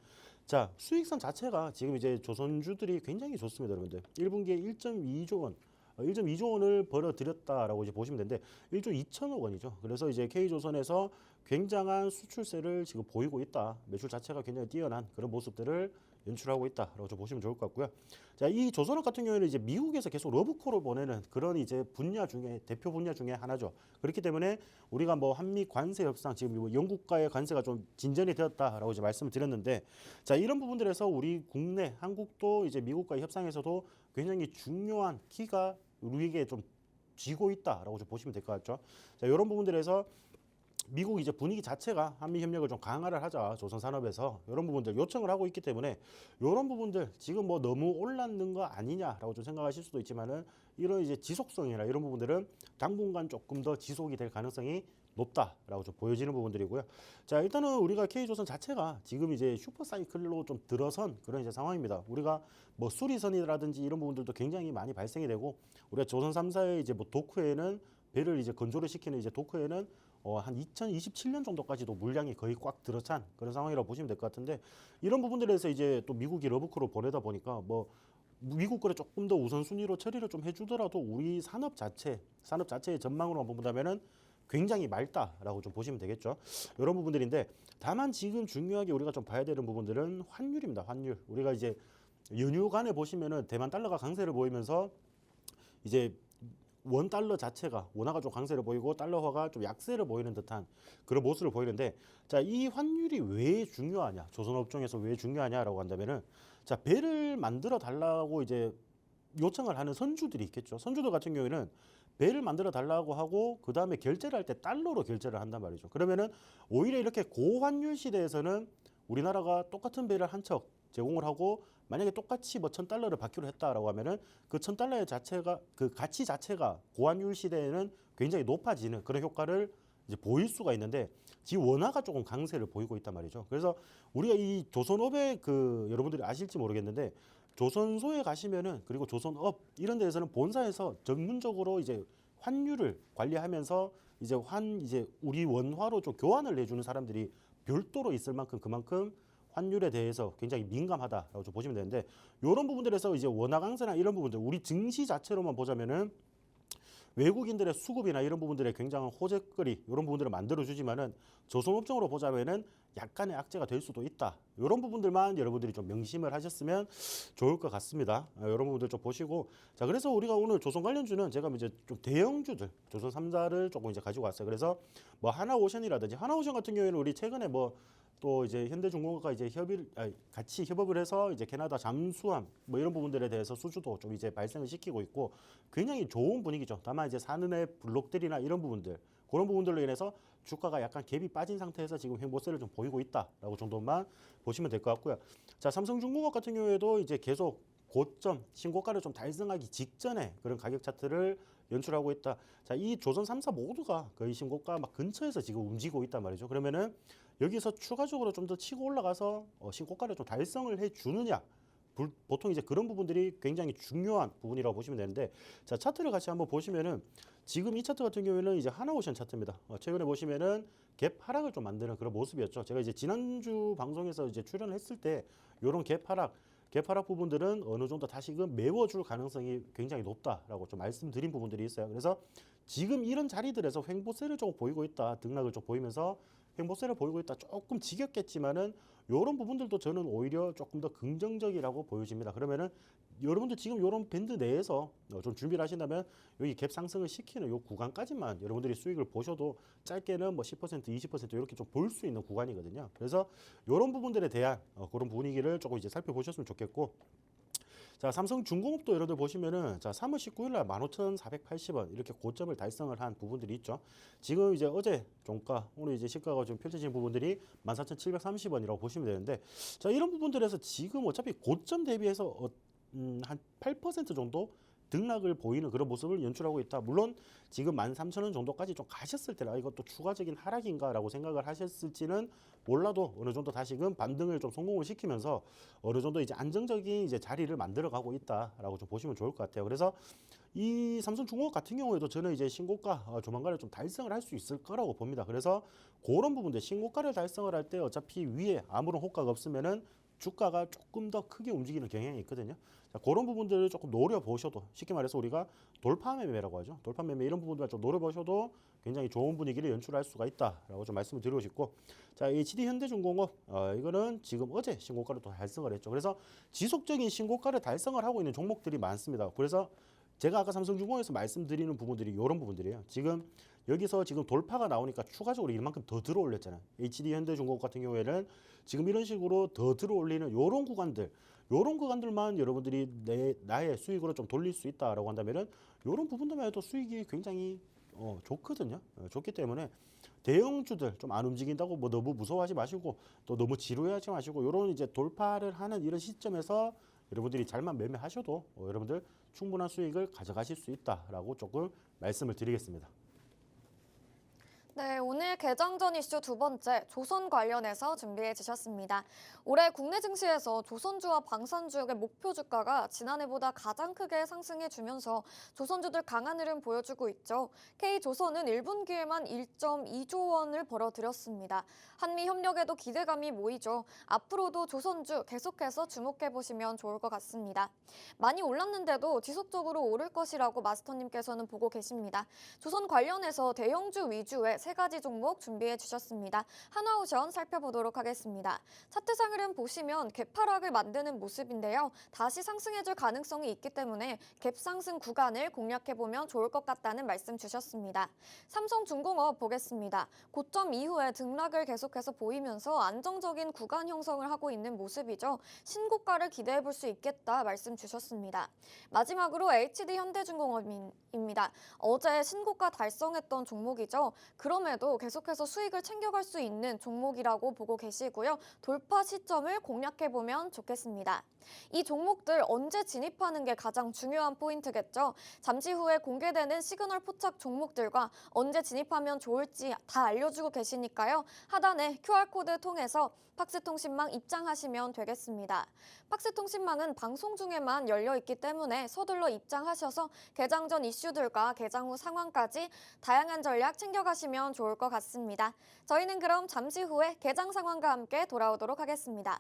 Speaker 3: 자, 수익성 자체가 지금 이제 조선주들이 굉장히 좋습니다, 여러분들. 1분기에 1.2조 원, 1.2조 원을 벌어들였다라고 이제 보시면 되는데 1조 2천억 원이죠. 그래서 이제 K조선에서 굉장한 수출세를 지금 보이고 있다. 매출 자체가 굉장히 뛰어난 그런 모습들을 연출하고 있다라고 좀 보시면 좋을 것 같고요. 자, 이 조선업 같은 경우에는 이제 미국에서 계속 러브콜을 보내는 그런 이제 분야 중에 대표 분야 중에 하나죠. 그렇기 때문에 우리가 뭐 한미 관세 협상 지금 뭐 영국과의 관세가 좀 진전이 되었다라고 이제 말씀을 드렸는데, 자, 이런 부분들에서 우리 국내 한국도 이제 미국과의 협상에서도 굉장히 중요한 키가 우리에게 좀 쥐고 있다라고 좀 보시면 될 것 같죠. 자, 이런 부분들에서 미국 이제 분위기 자체가 한미 협력을 좀 강화를 하자, 조선 산업에서 이런 부분들 요청을 하고 있기 때문에 이런 부분들 지금 뭐 너무 올랐는 거 아니냐라고 좀 생각하실 수도 있지만은 이런 이제 지속성이나 이런 부분들은 당분간 조금 더 지속이 될 가능성이 높다라고 좀 보여지는 부분들이고요. 자, 일단은 우리가 K조선 자체가 지금 이제 슈퍼 사이클로 좀 들어선 그런 이제 상황입니다. 우리가 뭐 수리선이라든지 이런 부분들도 굉장히 많이 발생이 되고, 우리가 조선 3사의 이제 뭐 도크에는 배를 이제 건조를 시키는 이제 도크에는 한 2027년 정도까지도 물량이 거의 꽉 들어찬 그런 상황이라고 보시면 될 것 같은데, 이런 부분들에서 이제 또 미국이 러브콜을 보내다 보니까 뭐 미국 거를 조금 더 우선순위로 처리를 좀 해주더라도 우리 산업 자체의 전망으로만 본다면은 굉장히 맑다라고 좀 보시면 되겠죠. 이런 부분들인데, 다만 지금 중요하게 우리가 좀 봐야 되는 부분들은 환율입니다. 환율. 우리가 이제 연휴간에 보시면은 대만 달러가 강세를 보이면서 이제 원 달러 자체가 원화가 좀 강세를 보이고 달러화가 좀 약세를 보이는 듯한 그런 모습을 보이는데, 자, 이 환율이 왜 중요하냐, 조선업종에서 왜 중요하냐라고 한다면은, 자, 배를 만들어 달라고 이제 요청을 하는 선주들이 있겠죠. 선주들 같은 경우에는 배를 만들어 달라고 하고 그 다음에 결제를 할 때 달러로 결제를 한단 말이죠. 그러면은 오히려 이렇게 고환율 시대에서는 우리나라가 똑같은 배를 한 척 제공을 하고 만약에 똑같이 뭐 1,000달러를 받기로 했다라고 하면은 그 1,000달러의 자체가 그 가치 자체가 고환율 시대에는 굉장히 높아지는 그런 효과를 이제 보일 수가 있는데, 지금 원화가 조금 강세를 보이고 있단 말이죠. 그래서 우리가 이 조선업의 그 여러분들이 아실지 모르겠는데, 조선소에 가시면은, 그리고 조선업 이런 데에서는 본사에서 전문적으로 이제 환율을 관리하면서 이제 우리 원화로 좀 교환을 해주는 사람들이 별도로 있을 만큼 그만큼 환율에 대해서 굉장히 민감하다라고 좀 보시면 되는데, 이런 부분들에서 이제 원화 강세나 이런 부분들 우리 증시 자체로만 보자면은 외국인들의 수급이나 이런 부분들에 굉장한 호재거리 이런 부분들을 만들어주지만은 조선업종으로 보자면은 약간의 악재가 될 수도 있다. 이런 부분들만 여러분들이 좀 명심을 하셨으면 좋을 것 같습니다. 이런 부분들 좀 보시고, 자, 그래서 우리가 오늘 조선 관련주는 제가 이제 좀 대형주들 조선 3사를 조금 이제 가지고 왔어요. 그래서 뭐 하나오션이라든지, 하나오션 같은 경우에는 우리 최근에 뭐 또 이제 현대중공업과 이제 같이 협업을 해서 이제 캐나다 잠수함 뭐 이런 부분들에 대해서 수주도 좀 이제 발생을 시키고 있고 굉장히 좋은 분위기죠. 다만 이제 산은의 블록들이나 이런 부분들, 그런 부분들로 인해서 주가가 약간 갭이 빠진 상태에서 지금 횡보세를 좀 보이고 있다라고 정도만 보시면 될 것 같고요. 자, 삼성중공업 같은 경우에도 이제 계속 고점 신고가를 좀 달성하기 직전에 그런 가격 차트를 연출하고 있다. 자, 이 조선 3사 모두가 거의 신고가 막 근처에서 지금 움직이고 있단 말이죠. 그러면은 여기서 추가적으로 좀 더 치고 올라가서 신고가를 좀 달성을 해 주느냐, 보통 이제 그런 부분들이 굉장히 중요한 부분이라고 보시면 되는데, 자, 차트를 같이 한번 보시면은 지금 이 차트 같은 경우에는 이제 하나오션 차트입니다. 최근에 보시면은 갭 하락을 좀 만드는 그런 모습이었죠. 제가 이제 지난주 방송에서 이제 출연을 했을 때 이런 갭 하락, 갭 하락 부분들은 어느 정도 다시금 메워줄 가능성이 굉장히 높다라고 좀 말씀드린 부분들이 있어요. 그래서 지금 이런 자리들에서 횡보세를 좀 보이고 있다, 등락을 좀 보이면서 횡보세를 보이고 있다, 조금 지겹겠지만은 이런 부분들도 저는 오히려 조금 더 긍정적이라고 보여집니다. 그러면은 여러분들 지금 이런 밴드 내에서 좀 준비를 하신다면 여기 갭 상승을 시키는 이 구간까지만 여러분들이 수익을 보셔도 짧게는 뭐 10%, 20% 이렇게 좀 볼 수 있는 구간이거든요. 그래서 이런 부분들에 대한 그런 분위기를 조금 이제 살펴보셨으면 좋겠고, 자, 삼성중공업도 여러분들 보시면은 자, 3월 19일 날 15,480원 이렇게 고점을 달성을 한 부분들이 있죠. 지금 이제 어제 종가, 오늘 이제 시가가 좀 펼쳐진 부분들이 14,730원이라고 보시면 되는데, 자, 이런 부분들에서 지금 어차피 고점 대비해서 한 8% 정도 등락을 보이는 그런 모습을 연출하고 있다. 물론 지금 13,000원 정도까지 좀 가셨을 때라 이것도 추가적인 하락인가라고 생각을 하셨을지는 몰라도 어느 정도 다시금 반등을 좀 성공을 시키면서 어느 정도 이제 안정적인 이제 자리를 만들어가고 있다라고 좀 보시면 좋을 것 같아요. 그래서 이 삼성중공업 같은 경우에도 저는 이제 신고가 조만간에 좀 달성을 할 수 있을 거라고 봅니다. 그래서 그런 부분들 신고가를 달성을 할 때 어차피 위에 아무런 호가가 없으면은 주가가 조금 더 크게 움직이는 경향이 있거든요. 자, 그런 부분들을 조금 노려보셔도, 쉽게 말해서 우리가 돌파 매매라고 하죠. 돌파 매매 이런 부분들을 좀 노려보셔도 굉장히 좋은 분위기를 연출할 수가 있다라고 좀 말씀을 드리고 싶고, 자, HD현대중공업 이거는 지금 어제 신고가를 또 달성을 했죠. 그래서 지속적인 신고가를 달성을 하고 있는 종목들이 많습니다. 그래서 제가 아까 삼성중공업에서 말씀드리는 부분들이 이런 부분들이에요. 지금 여기서 지금 돌파가 나오니까 추가적으로 이만큼 더 들어올렸잖아요. HD현대중공업 같은 경우에는 지금 이런 식으로 더 들어올리는 이런 구간들만 여러분들이 나의 수익으로 좀 돌릴 수 있다라고 한다면은 이런 부분들만 해도 수익이 굉장히 좋거든요. 좋기 때문에 대형주들 좀 안 움직인다고 뭐 너무 무서워하지 마시고 또 너무 지루해하지 마시고 이런 이제 돌파를 하는 이런 시점에서 여러분들이 잘만 매매하셔도 여러분들 충분한 수익을 가져가실 수 있다라고 조금 말씀을 드리겠습니다.
Speaker 1: 네, 오늘 개장 전 이슈 두 번째, 조선 관련해서 준비해 주셨습니다. 올해 국내 증시에서 조선주와 방산주의 목표 주가가 지난해보다 가장 크게 상승해 주면서 조선주들 강한 흐름 보여주고 있죠. K조선은 1분기에만 1.2조 원을 벌어들였습니다. 한미 협력에도 기대감이 모이죠. 앞으로도 조선주 계속해서 주목해 보시면 좋을 것 같습니다. 많이 올랐는데도 지속적으로 오를 것이라고 마스터님께서는 보고 계십니다. 조선 관련해서 대형주 위주의 세 가지 종목 준비해 주셨습니다. 하나오션 살펴보도록 하겠습니다. 차트상 흐름 보시면 갭하락을 만드는 모습인데요. 다시 상승해줄 가능성이 있기 때문에 갭 상승 구간을 공략해보면 좋을 것 같다는 말씀 주셨습니다. 삼성중공업 보겠습니다. 고점 이후에 등락을 계속해서 보이면서 안정적인 구간 형성을 하고 있는 모습이죠. 신고가를 기대해볼 수 있겠다 말씀 주셨습니다. 마지막으로 HD현대중공업입니다. 어제 신고가 달성했던 종목이죠. 그럼에도 계속해서 수익을 챙겨갈 수 있는 종목이라고 보고 계시고요. 돌파 시점을 공략해보면 좋겠습니다. 이 종목들 언제 진입하는 게 가장 중요한 포인트겠죠. 잠시 후에 공개되는 시그널 포착 종목들과 언제 진입하면 좋을지 다 알려주고 계시니까요. 하단에 QR코드 통해서 팍스통신망 입장하시면 되겠습니다. 팍스통신망은 방송 중에만 열려있기 때문에 서둘러 입장하셔서 개장 전 이슈들과 개장 후 상황까지 다양한 전략 챙겨가시면 좋을 것 같습니다. 저희는 그럼 잠시 후에 개장 상황과 함께 돌아오도록 하겠습니다.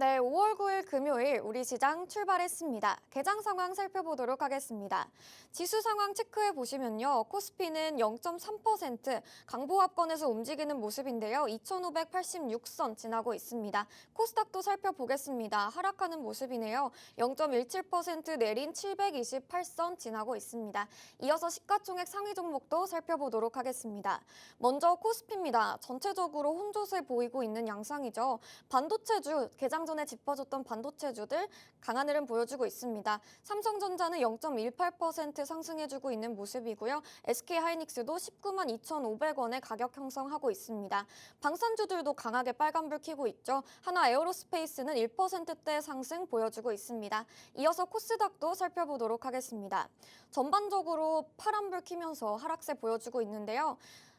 Speaker 1: 네, 5월 9일 금요일 우리 시장 출발했습니다. 개장 상황 살펴보도록 하겠습니다. 지수 상황 체크해 보시면요. 코스피는 0.3% 강보합권에서 움직이는 모습인데요. 2,586선 지나고 있습니다. 코스닥도 살펴보겠습니다. 하락하는 모습이네요. 0.17% 내린 728선 지나고 있습니다. 이어서 시가총액 상위 종목도 살펴보도록 하겠습니다. 먼저 코스피입니다. 전체적으로 혼조세 보이고 있는 양상이죠. 반도체주 개장 전에 짚어줬던 반도체주들 강한 흐름 보여주고 있습니다. 삼성전자는 0.18% 상승해주고 있는 모습이고요. SK하이닉스도 19만 2,500원에 가격 형성하고 있습니다. 방산주들도 강하게 빨간불 켜고 있죠. 하나 에어로스페이스는 1%대 상승 보여주고 있습니다. 이어서 코스닥도 살펴보도록 하겠습니다. 전반적으로 파란불 켜면서 하락세 보여주고 있는데요.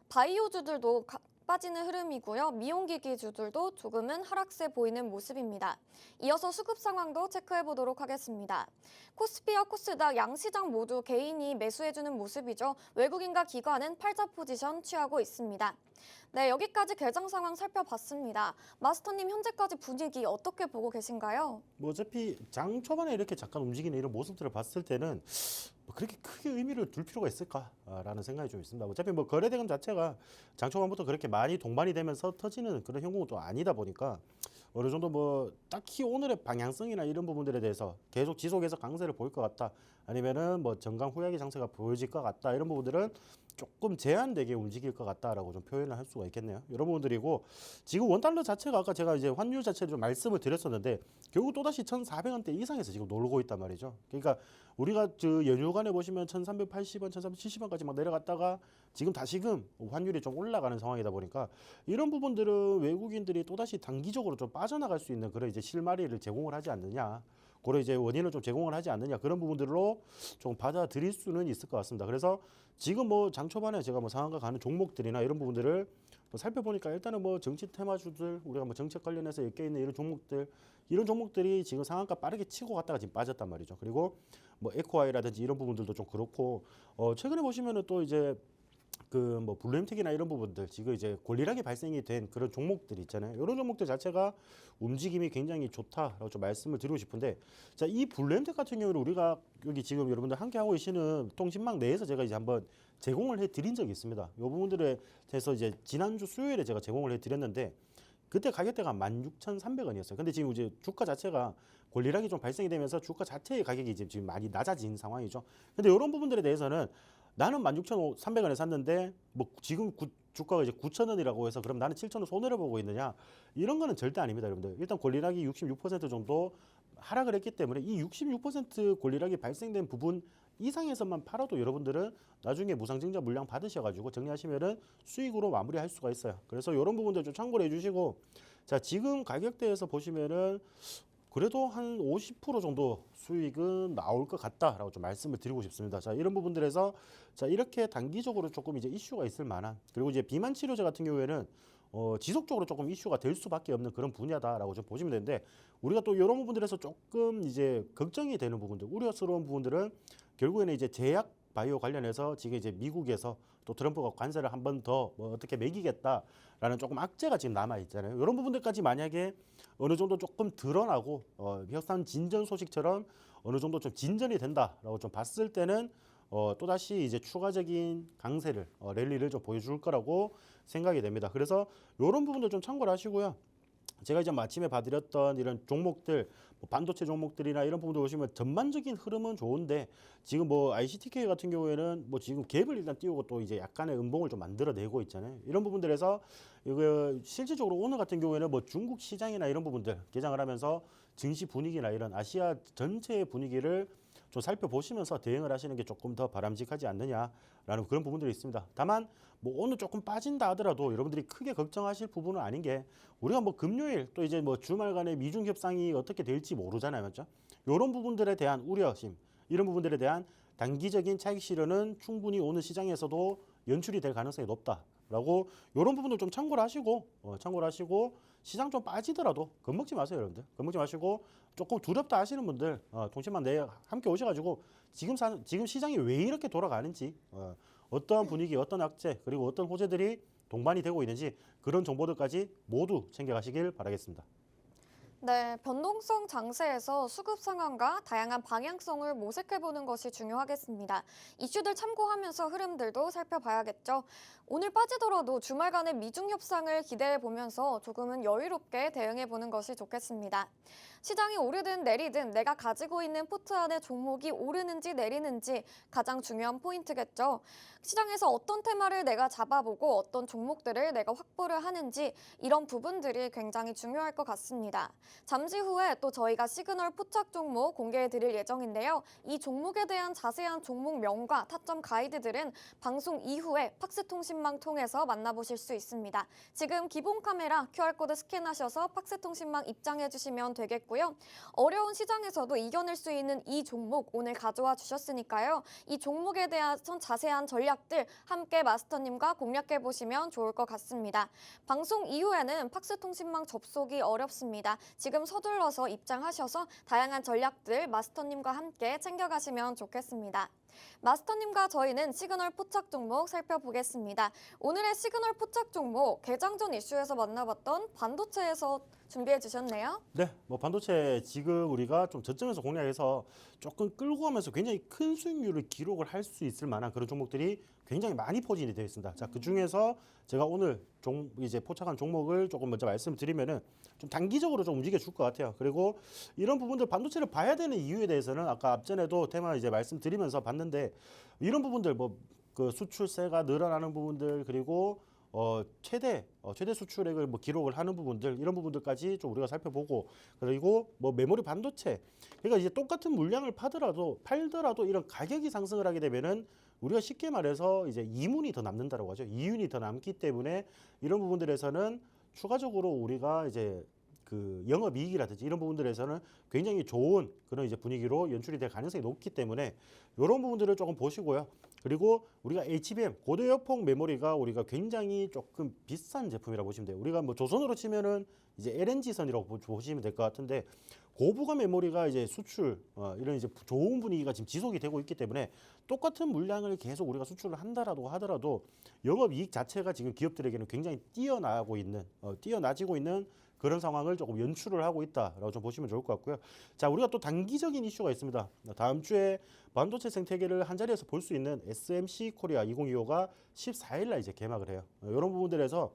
Speaker 1: 바이오주들도 빠지는 흐름이고요. 미용기기주들도 조금은 하락세 보이는 모습입니다. 이어서 수급 상황도 체크해 보도록 하겠습니다. 코스피와 코스닥 양시장 모두 개인이 매수해주는 모습이죠. 외국인과 기관은 팔자 포지션 취하고 있습니다. 네, 여기까지 개장 상황 살펴봤습니다. 마스터님 현재까지 분위기 어떻게 보고 계신가요?
Speaker 3: 뭐 어차피 장 초반에 이렇게 잠깐 움직이는 이런 모습들을 봤을 때는 뭐 그렇게 크게 의미를 둘 필요가 있을까라는 생각이 좀 있습니다. 어차피 뭐 거래 대금 자체가 장 초반부터 그렇게 많이 동반이 되면서 터지는 그런 형국은 또 아니다 보니까 어느 정도 뭐 딱히 오늘의 방향성이나 이런 부분들에 대해서 계속 지속해서 강세를 보일 것 같다. 아니면은 뭐 정강 후약의 장세가 보여질 것 같다. 이런 부분들은 조금 제한되게 움직일 것 같다라고 좀 표현을 할 수가 있겠네요. 이런 부분들이고 지금 원달러 자체가 아까 제가 이제 환율 자체를 좀 말씀을 드렸었는데 결국 또다시 1,400원대 이상에서 지금 놀고 있단 말이죠. 그러니까 우리가 그 연휴간에 보시면 1,380원, 1,370원까지 막 내려갔다가 지금 다시금 환율이 좀 올라가는 상황이다 보니까 이런 부분들은 외국인들이 또다시 단기적으로 좀 빠져나갈 수 있는 그런 이제 실마리를 제공을 하지 않느냐. 그런 이제 원인을 좀 제공을 하지 않느냐 그런 부분들로 좀 받아들일 수는 있을 것 같습니다. 그래서 지금 뭐 장 초반에 제가 뭐 상한가 가는 종목들이나 이런 부분들을 뭐 살펴보니까 일단은 뭐 정치 테마주들 우리가 뭐 정책 관련해서 엮여 있는 이런 종목들이 지금 상한가 빠르게 치고 갔다가 지금 빠졌단 말이죠. 그리고 뭐 에코아이라든지 이런 부분들도 좀 그렇고 최근에 보시면은 또 이제 그 뭐 블루엠텍이나 이런 부분들 지금 이제 골리락이 발생이 된 그런 종목들 있잖아요. 이런 종목들 자체가 움직임이 굉장히 좋다라고 좀 말씀을 드리고 싶은데 자, 이 블루엠텍 같은 경우는 우리가 여기 지금 여러분들 함께 하고 계시는 통신망 내에서 제가 이제 한번 제공을 해 드린 적이 있습니다. 이 부분들에 대해서 이제 지난주 수요일에 제가 제공을 해 드렸는데 그때 가격대가 16,300원이었어요. 근데 지금 이제 주가 자체가 골리락이 좀 발생이 되면서 주가 자체의 가격이 지금 많이 낮아진 상황이죠. 근데 이런 부분들에 대해서는 나는 16,300원에 샀는데 뭐 지금 주가가 이제 9,000원이라고 해서 그럼 나는 7,000원 손해를 보고 있느냐? 이런 거는 절대 아닙니다, 여러분들. 일단 권리락이 66% 정도 하락을 했기 때문에 이 66% 권리락이 발생된 부분 이상에서만 팔아도 여러분들은 나중에 무상증자 물량 받으셔가지고 정리하시면은 수익으로 마무리할 수가 있어요. 그래서 이런 부분들 좀 참고를 해주시고 자, 지금 가격대에서 보시면은 그래도 한 50% 정도 수익은 나올 것 같다라고 좀 말씀을 드리고 싶습니다. 자, 이런 부분들에서 자, 이렇게 단기적으로 조금 이제 이슈가 있을 만한 그리고 이제 비만 치료제 같은 경우에는 지속적으로 조금 이슈가 될 수밖에 없는 그런 분야다라고 좀 보시면 되는데 우리가 또 이런 부분들에서 조금 이제 걱정이 되는 부분들, 우려스러운 부분들은 결국에는 이제 제약 바이오 관련해서 지금 이제 미국에서 또 트럼프가 관세를 한 번 더 뭐 어떻게 매기겠다라는 조금 악재가 지금 남아 있잖아요. 이런 부분들까지 만약에 어느 정도 조금 드러나고 협상 진전 소식처럼 어느 정도 좀 진전이 된다라고 좀 봤을 때는 또다시 이제 추가적인 강세를 랠리를 좀 보여줄 거라고 생각이 됩니다. 그래서 이런 부분도 좀 참고를 하시고요. 제가 이제 아침에 봐드렸던 이런 종목들, 뭐 반도체 종목들이나 이런 부분들 보시면 전반적인 흐름은 좋은데 지금 뭐 ICTK 같은 경우에는 뭐 지금 갭을 일단 띄우고 또 이제 약간의 음봉을 좀 만들어내고 있잖아요. 이런 부분들에서 이거 실질적으로 오늘 같은 경우에는 뭐 중국 시장이나 이런 부분들 개장을 하면서 증시 분위기나 이런 아시아 전체의 분위기를 좀 살펴보시면서 대응을 하시는 게 조금 더 바람직하지 않느냐라는 그런 부분들이 있습니다. 다만 뭐 오늘 조금 빠진다 하더라도 여러분들이 크게 걱정하실 부분은 아닌 게 우리가 뭐 금요일 또 이제 뭐 주말간에 미중 협상이 어떻게 될지 모르잖아요, 맞죠? 이런 부분들에 대한 우려심, 이런 부분들에 대한 단기적인 차익 실현은 충분히 오늘 시장에서도 연출이 될 가능성이 높다라고 이런 부분도 좀 참고를 하시고 시장 좀 빠지더라도 겁먹지 마세요, 여러분들. 겁먹지 마시고 조금 두렵다 하시는 분들 통신망 내에 함께 오셔가지고 지금 시장이 왜 이렇게 돌아가는지 어떤 분위기, 어떤 악재 그리고 어떤 호재들이 동반이 되고 있는지 그런 정보들까지 모두 챙겨가시길 바라겠습니다.
Speaker 1: 네, 변동성 장세에서 수급 상황과 다양한 방향성을 모색해보는 것이 중요하겠습니다. 이슈들 참고하면서 흐름들도 살펴봐야겠죠. 오늘 빠지더라도 주말간의 미중 협상을 기대해보면서 조금은 여유롭게 대응해보는 것이 좋겠습니다. 시장이 오르든 내리든 내가 가지고 있는 포트 안에 종목이 오르는지 내리는지 가장 중요한 포인트겠죠. 시장에서 어떤 테마를 내가 잡아보고 어떤 종목들을 내가 확보를 하는지 이런 부분들이 굉장히 중요할 것 같습니다. 잠시 후에 또 저희가 시그널 포착 종목 공개해 드릴 예정인데요. 이 종목에 대한 자세한 종목명과 타점 가이드들은 방송 이후에 팍스통신망 통해서 만나보실 수 있습니다. 지금 기본 카메라 QR코드 스캔하셔서 팍스통신망 입장해 주시면 되겠고요. 어려운 시장에서도 이겨낼 수 있는 이 종목 오늘 가져와 주셨으니까요. 이 종목에 대한 자세한 전략들 함께 마스터님과 공략해 보시면 좋을 것 같습니다. 방송 이후에는 팍스통신망 접속이 어렵습니다. 지금 서둘러서 입장하셔서 다양한 전략들 마스터님과 함께 챙겨가시면 좋겠습니다. 마스터님과 저희는 시그널 포착 종목 살펴보겠습니다. 오늘의 시그널 포착 종목 개장 전 이슈에서 만나봤던 반도체에서 준비해 주셨네요.
Speaker 3: 네, 뭐 반도체 지금 우리가 좀 저점에서 공략해서 조금 끌고 가면서 굉장히 큰 수익률을 기록을 할 수 있을 만한 그런 종목들이 굉장히 많이 포진이 되어 있습니다. 자, 그 중에서 제가 오늘 이제 포착한 종목을 조금 먼저 말씀드리면은 좀 단기적으로 좀 움직여 줄 것 같아요. 그리고 이런 부분들 반도체를 봐야 되는 이유에 대해서는 아까 앞전에도 테마 이제 말씀드리면서 봤는데 이런 부분들 뭐 그 수출세가 늘어나는 부분들 그리고 최대 수출액을 뭐 기록을 하는 부분들 이런 부분들까지 좀 우리가 살펴보고 그리고 뭐 메모리 반도체 그러니까 이제 똑같은 물량을 팔더라도 이런 가격이 상승을 하게 되면은 우리가 쉽게 말해서 이제 이문이 더 남는다라고 하죠. 이윤이 더 남기 때문에 이런 부분들에서는 추가적으로 우리가 이제 그 영업이익이라든지 이런 부분들에서는 굉장히 좋은 그런 이제 분위기로 연출이 될 가능성이 높기 때문에 이런 부분들을 조금 보시고요. 그리고 우리가 HBM 고도역폭 메모리가 우리가 굉장히 조금 비싼 제품이라고 보시면 돼요. 우리가 뭐 조선으로 치면은 이제 LNG선이라고 보시면 될 것 같은데 고부가 메모리가 이제 수출 이런 이제 좋은 분위기가 지금 지속이 되고 있기 때문에 똑같은 물량을 계속 우리가 수출을 한다라고 하더라도 영업이익 자체가 지금 기업들에게는 굉장히 뛰어나지고 있는 그런 상황을 조금 연출을 하고 있다라고 좀 보시면 좋을 것 같고요. 자, 우리가 또 단기적인 이슈가 있습니다. 다음 주에 반도체 생태계를 한 자리에서 볼 수 있는 SMC 코리아 2025가 14일 날 이제 개막을 해요. 이런 부분들에서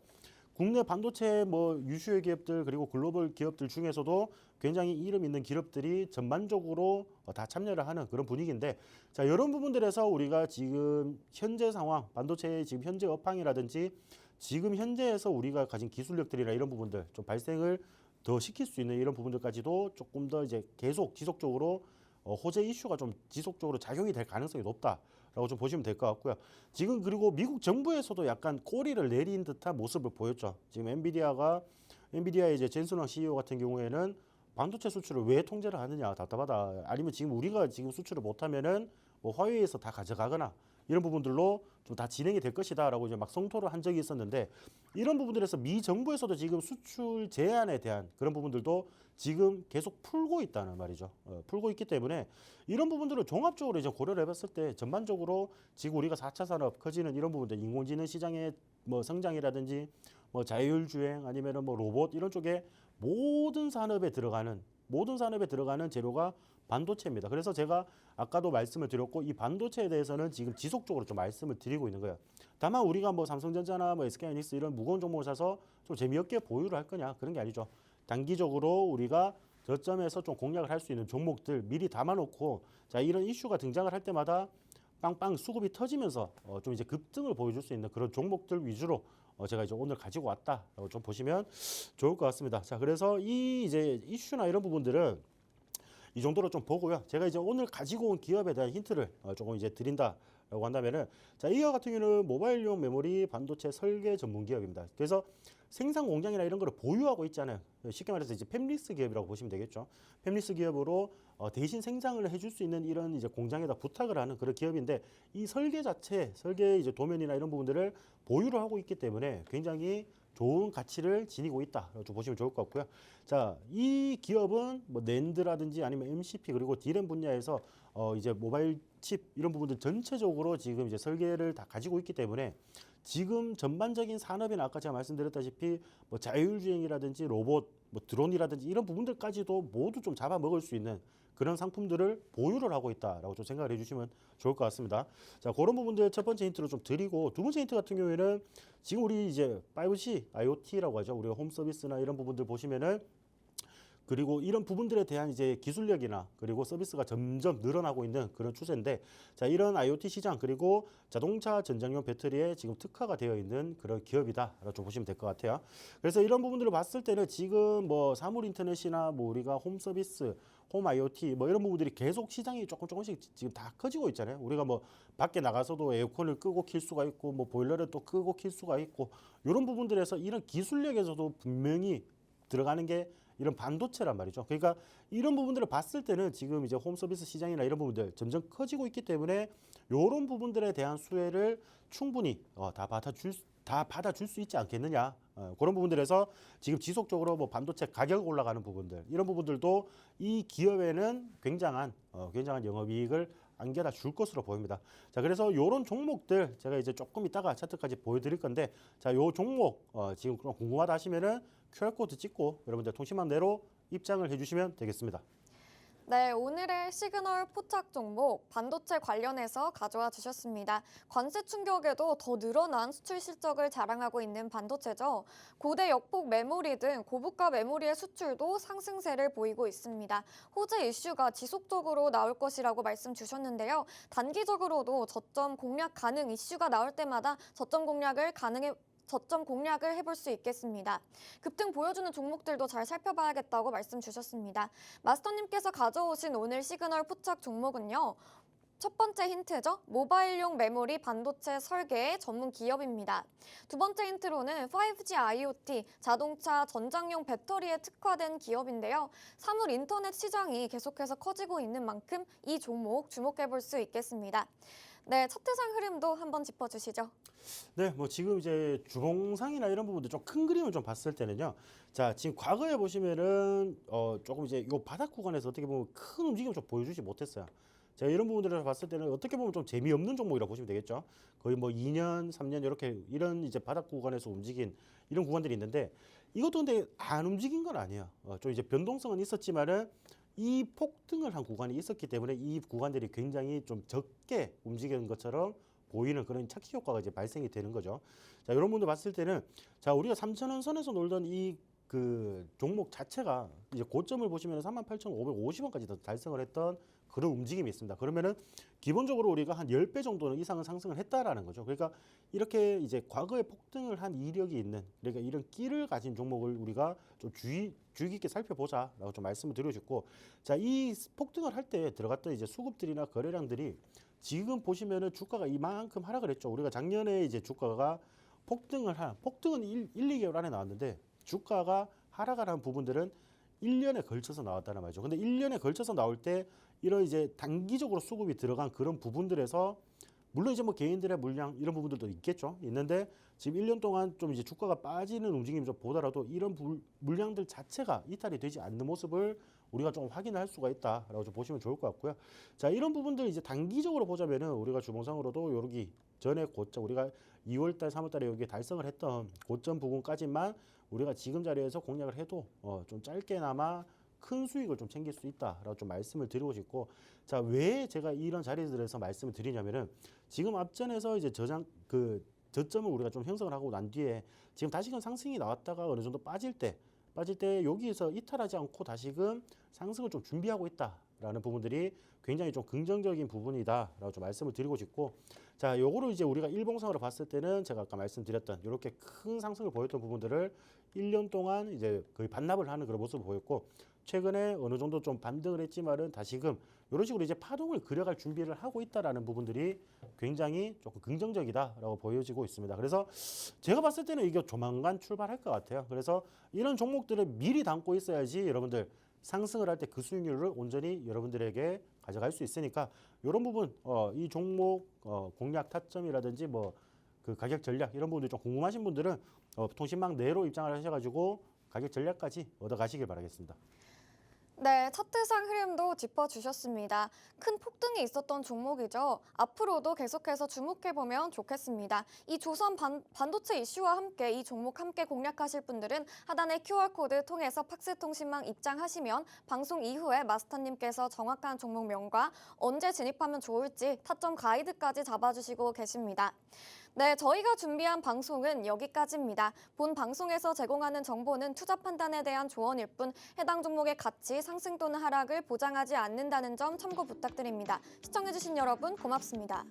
Speaker 3: 국내 반도체 뭐 유슈의 기업들 그리고 글로벌 기업들 중에서도 굉장히 이름 있는 기업들이 전반적으로 다 참여를 하는 그런 분위기인데 자, 이런 부분들에서 우리가 지금 현재 상황, 반도체의 지금 현재 업황이라든지 지금 현재에서 우리가 가진 기술력들이나 이런 부분들 좀 발생을 더 시킬 수 있는 이런 부분들까지도 조금 더 이제 계속 지속적으로 호재 이슈가 좀 지속적으로 작용이 될 가능성이 높다라고 좀 보시면 될 것 같고요. 지금 그리고 미국 정부에서도 약간 꼬리를 내린 듯한 모습을 보였죠. 지금 엔비디아의 이제 젠슨 황 CEO 같은 경우에는 반도체 수출을 왜 통제를 하느냐 답답하다. 아니면 지금 우리가 지금 수출을 못하면은 뭐 화웨이에서 다 가져가거나 이런 부분들로 좀 다 진행이 될 것이다라고 이제 막 성토를 한 적이 있었는데 이런 부분들에서 미 정부에서도 지금 수출 제한에 대한 그런 부분들도 지금 계속 풀고 있다는 말이죠. 풀고 있기 때문에 이런 부분들을 종합적으로 이제 고려를 해봤을 때 전반적으로 지금 우리가 4차 산업 커지는 이런 부분들 인공지능 시장의 뭐 성장이라든지 뭐 자율주행 아니면은 뭐 로봇 이런 쪽에 모든 산업에 들어가는 재료가 반도체입니다. 그래서 제가 아까도 말씀을 드렸고 이 반도체에 대해서는 지금 지속적으로 좀 말씀을 드리고 있는 거예요. 다만 우리가 뭐 삼성전자나 뭐 SK하이닉스 이런 무거운 종목을 사서 좀 재미없게 보유를 할 거냐 그런 게 아니죠. 단기적으로 우리가 저점에서 좀 공략을 할 수 있는 종목들 미리 담아놓고 자 이런 이슈가 등장을 할 때마다 빵빵 수급이 터지면서 좀 이제 급등을 보여줄 수 있는 그런 종목들 위주로 제가 이제 오늘 가지고 왔다라고 좀 보시면 좋을 것 같습니다. 자, 그래서 이 이제 이슈나 이런 부분들은 이 정도로 좀 보고요. 제가 이제 오늘 가지고 온 기업에 대한 힌트를 조금 이제 드린다라고 한다면은 자, 이 기업 같은 경우는 모바일용 메모리 반도체 설계 전문 기업입니다. 그래서 생산 공장이나 이런 거를 보유하고 있잖아요. 쉽게 말해서 이제 팹리스 기업이라고 보시면 되겠죠. 팹리스 기업으로 대신 생산을 해줄 수 있는 이런 이제 공장에다 부탁을 하는 그런 기업인데 이 설계 이제 도면이나 이런 부분들을 보유를 하고 있기 때문에 굉장히 좋은 가치를 지니고 있다. 좀 보시면 좋을 것 같고요. 자, 이 기업은 뭐 낸드라든지 아니면 MCP 그리고 D램 분야에서 이제 모바일 칩 이런 부분들 전체적으로 지금 이제 설계를 다 가지고 있기 때문에 지금 전반적인 산업이나 아까 제가 말씀드렸다시피 뭐 자율주행이라든지 로봇 뭐 드론이라든지 이런 부분들까지도 모두 좀 잡아먹을 수 있는 그런 상품들을 보유를 하고 있다라고 좀 생각을 해주시면 좋을 것 같습니다. 자, 그런 부분들 첫 번째 힌트로 좀 드리고, 두 번째 힌트 같은 경우에는 지금 우리 이제 5C IoT라고 하죠. 우리가 홈 서비스나 이런 부분들 보시면은, 그리고 이런 부분들에 대한 이제 기술력이나 그리고 서비스가 점점 늘어나고 있는 그런 추세인데, 자, 이런 IoT 시장 그리고 자동차 전장용 배터리에 지금 특화가 되어 있는 그런 기업이다라고 좀 보시면 될 것 같아요. 그래서 이런 부분들을 봤을 때는 지금 뭐 사물 인터넷이나 뭐 우리가 홈 서비스, 홈 IoT 뭐 이런 부분들이 계속 시장이 조금씩 지금 다 커지고 있잖아요. 우리가 뭐 밖에 나가서도 에어컨을 끄고 킬 수가 있고 뭐 보일러를 또 끄고 킬 수가 있고, 이런 부분들에서 이런 기술력에서도 분명히 들어가는 게 이런 반도체란 말이죠. 그러니까 이런 부분들을 봤을 때는 지금 이제 홈 서비스 시장이나 이런 부분들 점점 커지고 있기 때문에 이런 부분들에 대한 수혜를 충분히 다 받아줄 수 있지 않겠느냐. 그런 부분들에서 지금 지속적으로 뭐 반도체 가격 올라가는 부분들, 이런 부분들도 이 기업에는 굉장한 영업이익을 안겨다 줄 것으로 보입니다. 자, 그래서 이런 종목들 제가 이제 조금 이따가 차트까지 보여드릴 건데, 자, 요 종목 지금 궁금하다 하시면은 QR코드 찍고 여러분들 통신망 내로 입장을 해주시면 되겠습니다.
Speaker 1: 네, 오늘의 시그널 포착 종목 반도체 관련해서 가져와 주셨습니다. 관세 충격에도 더 늘어난 수출 실적을 자랑하고 있는 반도체죠. 고대 역폭 메모리 등 고부가 메모리의 수출도 상승세를 보이고 있습니다. 호재 이슈가 지속적으로 나올 것이라고 말씀 주셨는데요. 단기적으로도 저점 공략 가능 이슈가 나올 때마다 저점 공략을 해볼 수 있겠습니다. 급등 보여주는 종목들도 잘 살펴봐야겠다고 말씀 주셨습니다. 마스터님께서 가져오신 오늘 시그널 포착 종목은요. 첫 번째 힌트죠. 모바일용 메모리 반도체 설계 전문 기업입니다. 두 번째 힌트로는 5G IoT 자동차 전장용 배터리에 특화된 기업인데요. 사물 인터넷 시장이 계속해서 커지고 있는 만큼 이 종목 주목해 볼 수 있겠습니다. 네, 차트상 흐름도 한번 짚어주시죠.
Speaker 3: 네, 뭐 지금 이제 주봉상이나 이런 부분들 좀 큰 그림을 좀 봤을 때는요. 자, 지금 과거에 보시면은 조금 이제 요 바닥 구간에서 어떻게 보면 큰 움직임 좀 보여주지 못했어요. 제가 이런 부분들을 봤을 때는 어떻게 보면 좀 재미없는 종목이라고 보시면 되겠죠. 거의 뭐 2년, 3년 이렇게 이런 이제 바닥 구간에서 움직인 이런 구간들이 있는데, 이것도 근데 안 움직인 건 아니에요. 좀 이제 변동성은 있었지만은 이 폭등을 한 구간이 있었기 때문에 이 구간들이 굉장히 좀 적게 움직이는 것처럼 보이는 그런 착시 효과가 이제 발생이 되는 거죠. 자, 이런 분들 봤을 때는, 자, 우리가 3,000원 선에서 놀던 이 그 종목 자체가 이제 고점을 보시면 38,550원까지 달성을 했던 그런 움직임이 있습니다. 그러면은 기본적으로 우리가 한 10배 정도는 이상은 상승을 했다라는 거죠. 그러니까 이렇게 이제 과거에 폭등을 한 이력이 있는, 그러니까 이런 끼를 가진 종목을 우리가 좀 주의 깊게 살펴보자라고 좀 말씀을 드리고 싶고, 자, 이 폭등을 할 때 들어갔던 이제 수급들이나 거래량들이 지금 보시면은 주가가 이만큼 하락을 했죠. 우리가 작년에 이제 주가가 폭등은 1, 2개월 안에 나왔는데 주가가 하락을 한 부분들은 1년에 걸쳐서 나왔다는 말이죠. 근데 1년에 걸쳐서 나올 때 이런 이제 단기적으로 수급이 들어간 그런 부분들에서, 물론 이제 뭐 개인들의 물량 이런 부분들도 있겠죠. 있는데 지금 1년 동안 좀 이제 주가가 빠지는 움직임이 좀 보더라도 이런 물량들 자체가 이탈이 되지 않는 모습을 우리가 좀 확인할 수가 있다라고 좀 보시면 좋을 것 같고요. 자, 이런 부분들 이제 단기적으로 보자면은 우리가 주봉상으로도 여기 전에 고점, 우리가 2월달, 3월달에 여기 달성을 했던 고점 부분까지만 우리가 지금 자리에서 공략을 해도 좀 짧게나마 큰 수익을 좀 챙길 수 있다라고 좀 말씀을 드리고 싶고, 자, 왜 제가 이런 자리들에서 말씀을 드리냐면은 지금 앞전에서 이제 저점을 우리가 좀 형성을 하고 난 뒤에 지금 다시금 상승이 나왔다가 어느 정도 빠질 때 여기에서 이탈하지 않고 다시금 상승을 좀 준비하고 있다라는 부분들이 굉장히 좀 긍정적인 부분이다라고 좀 말씀을 드리고 싶고, 자, 요거를 이제 우리가 일봉상으로 봤을 때는 제가 아까 말씀드렸던 이렇게 큰 상승을 보였던 부분들을 1년 동안 이제 거의 반납을 하는 그런 모습을 보였고, 최근에 어느 정도 좀 반등을 했지만은 다시금 이런 식으로 이제 파동을 그려갈 준비를 하고 있다라는 부분들이 굉장히 조금 긍정적이다라고 보여지고 있습니다. 그래서 제가 봤을 때는 이게 조만간 출발할 것 같아요. 그래서 이런 종목들을 미리 담고 있어야지 여러분들 상승을 할 때 그 수익률을 온전히 여러분들에게 가져갈 수 있으니까, 이런 부분 이 종목 공략 타점이라든지 뭐 그 가격 전략 이런 부분들 좀 궁금하신 분들은 통신망 내로 입장을 하셔가지고 가격 전략까지 얻어가시길 바라겠습니다.
Speaker 1: 네, 차트상 흐름도 짚어주셨습니다. 큰 폭등이 있었던 종목이죠. 앞으로도 계속해서 주목해보면 좋겠습니다. 이 조선 반도체 이슈와 함께 이 종목 함께 공략하실 분들은 하단의 QR코드 통해서 팍스통신망 입장하시면 방송 이후에 마스터님께서 정확한 종목명과 언제 진입하면 좋을지 타점 가이드까지 잡아주시고 계십니다. 네, 저희가 준비한 방송은 여기까지입니다. 본 방송에서 제공하는 정보는 투자 판단에 대한 조언일 뿐 해당 종목의 가치, 상승 또는 하락을 보장하지 않는다는 점 참고 부탁드립니다. 시청해주신 여러분 고맙습니다.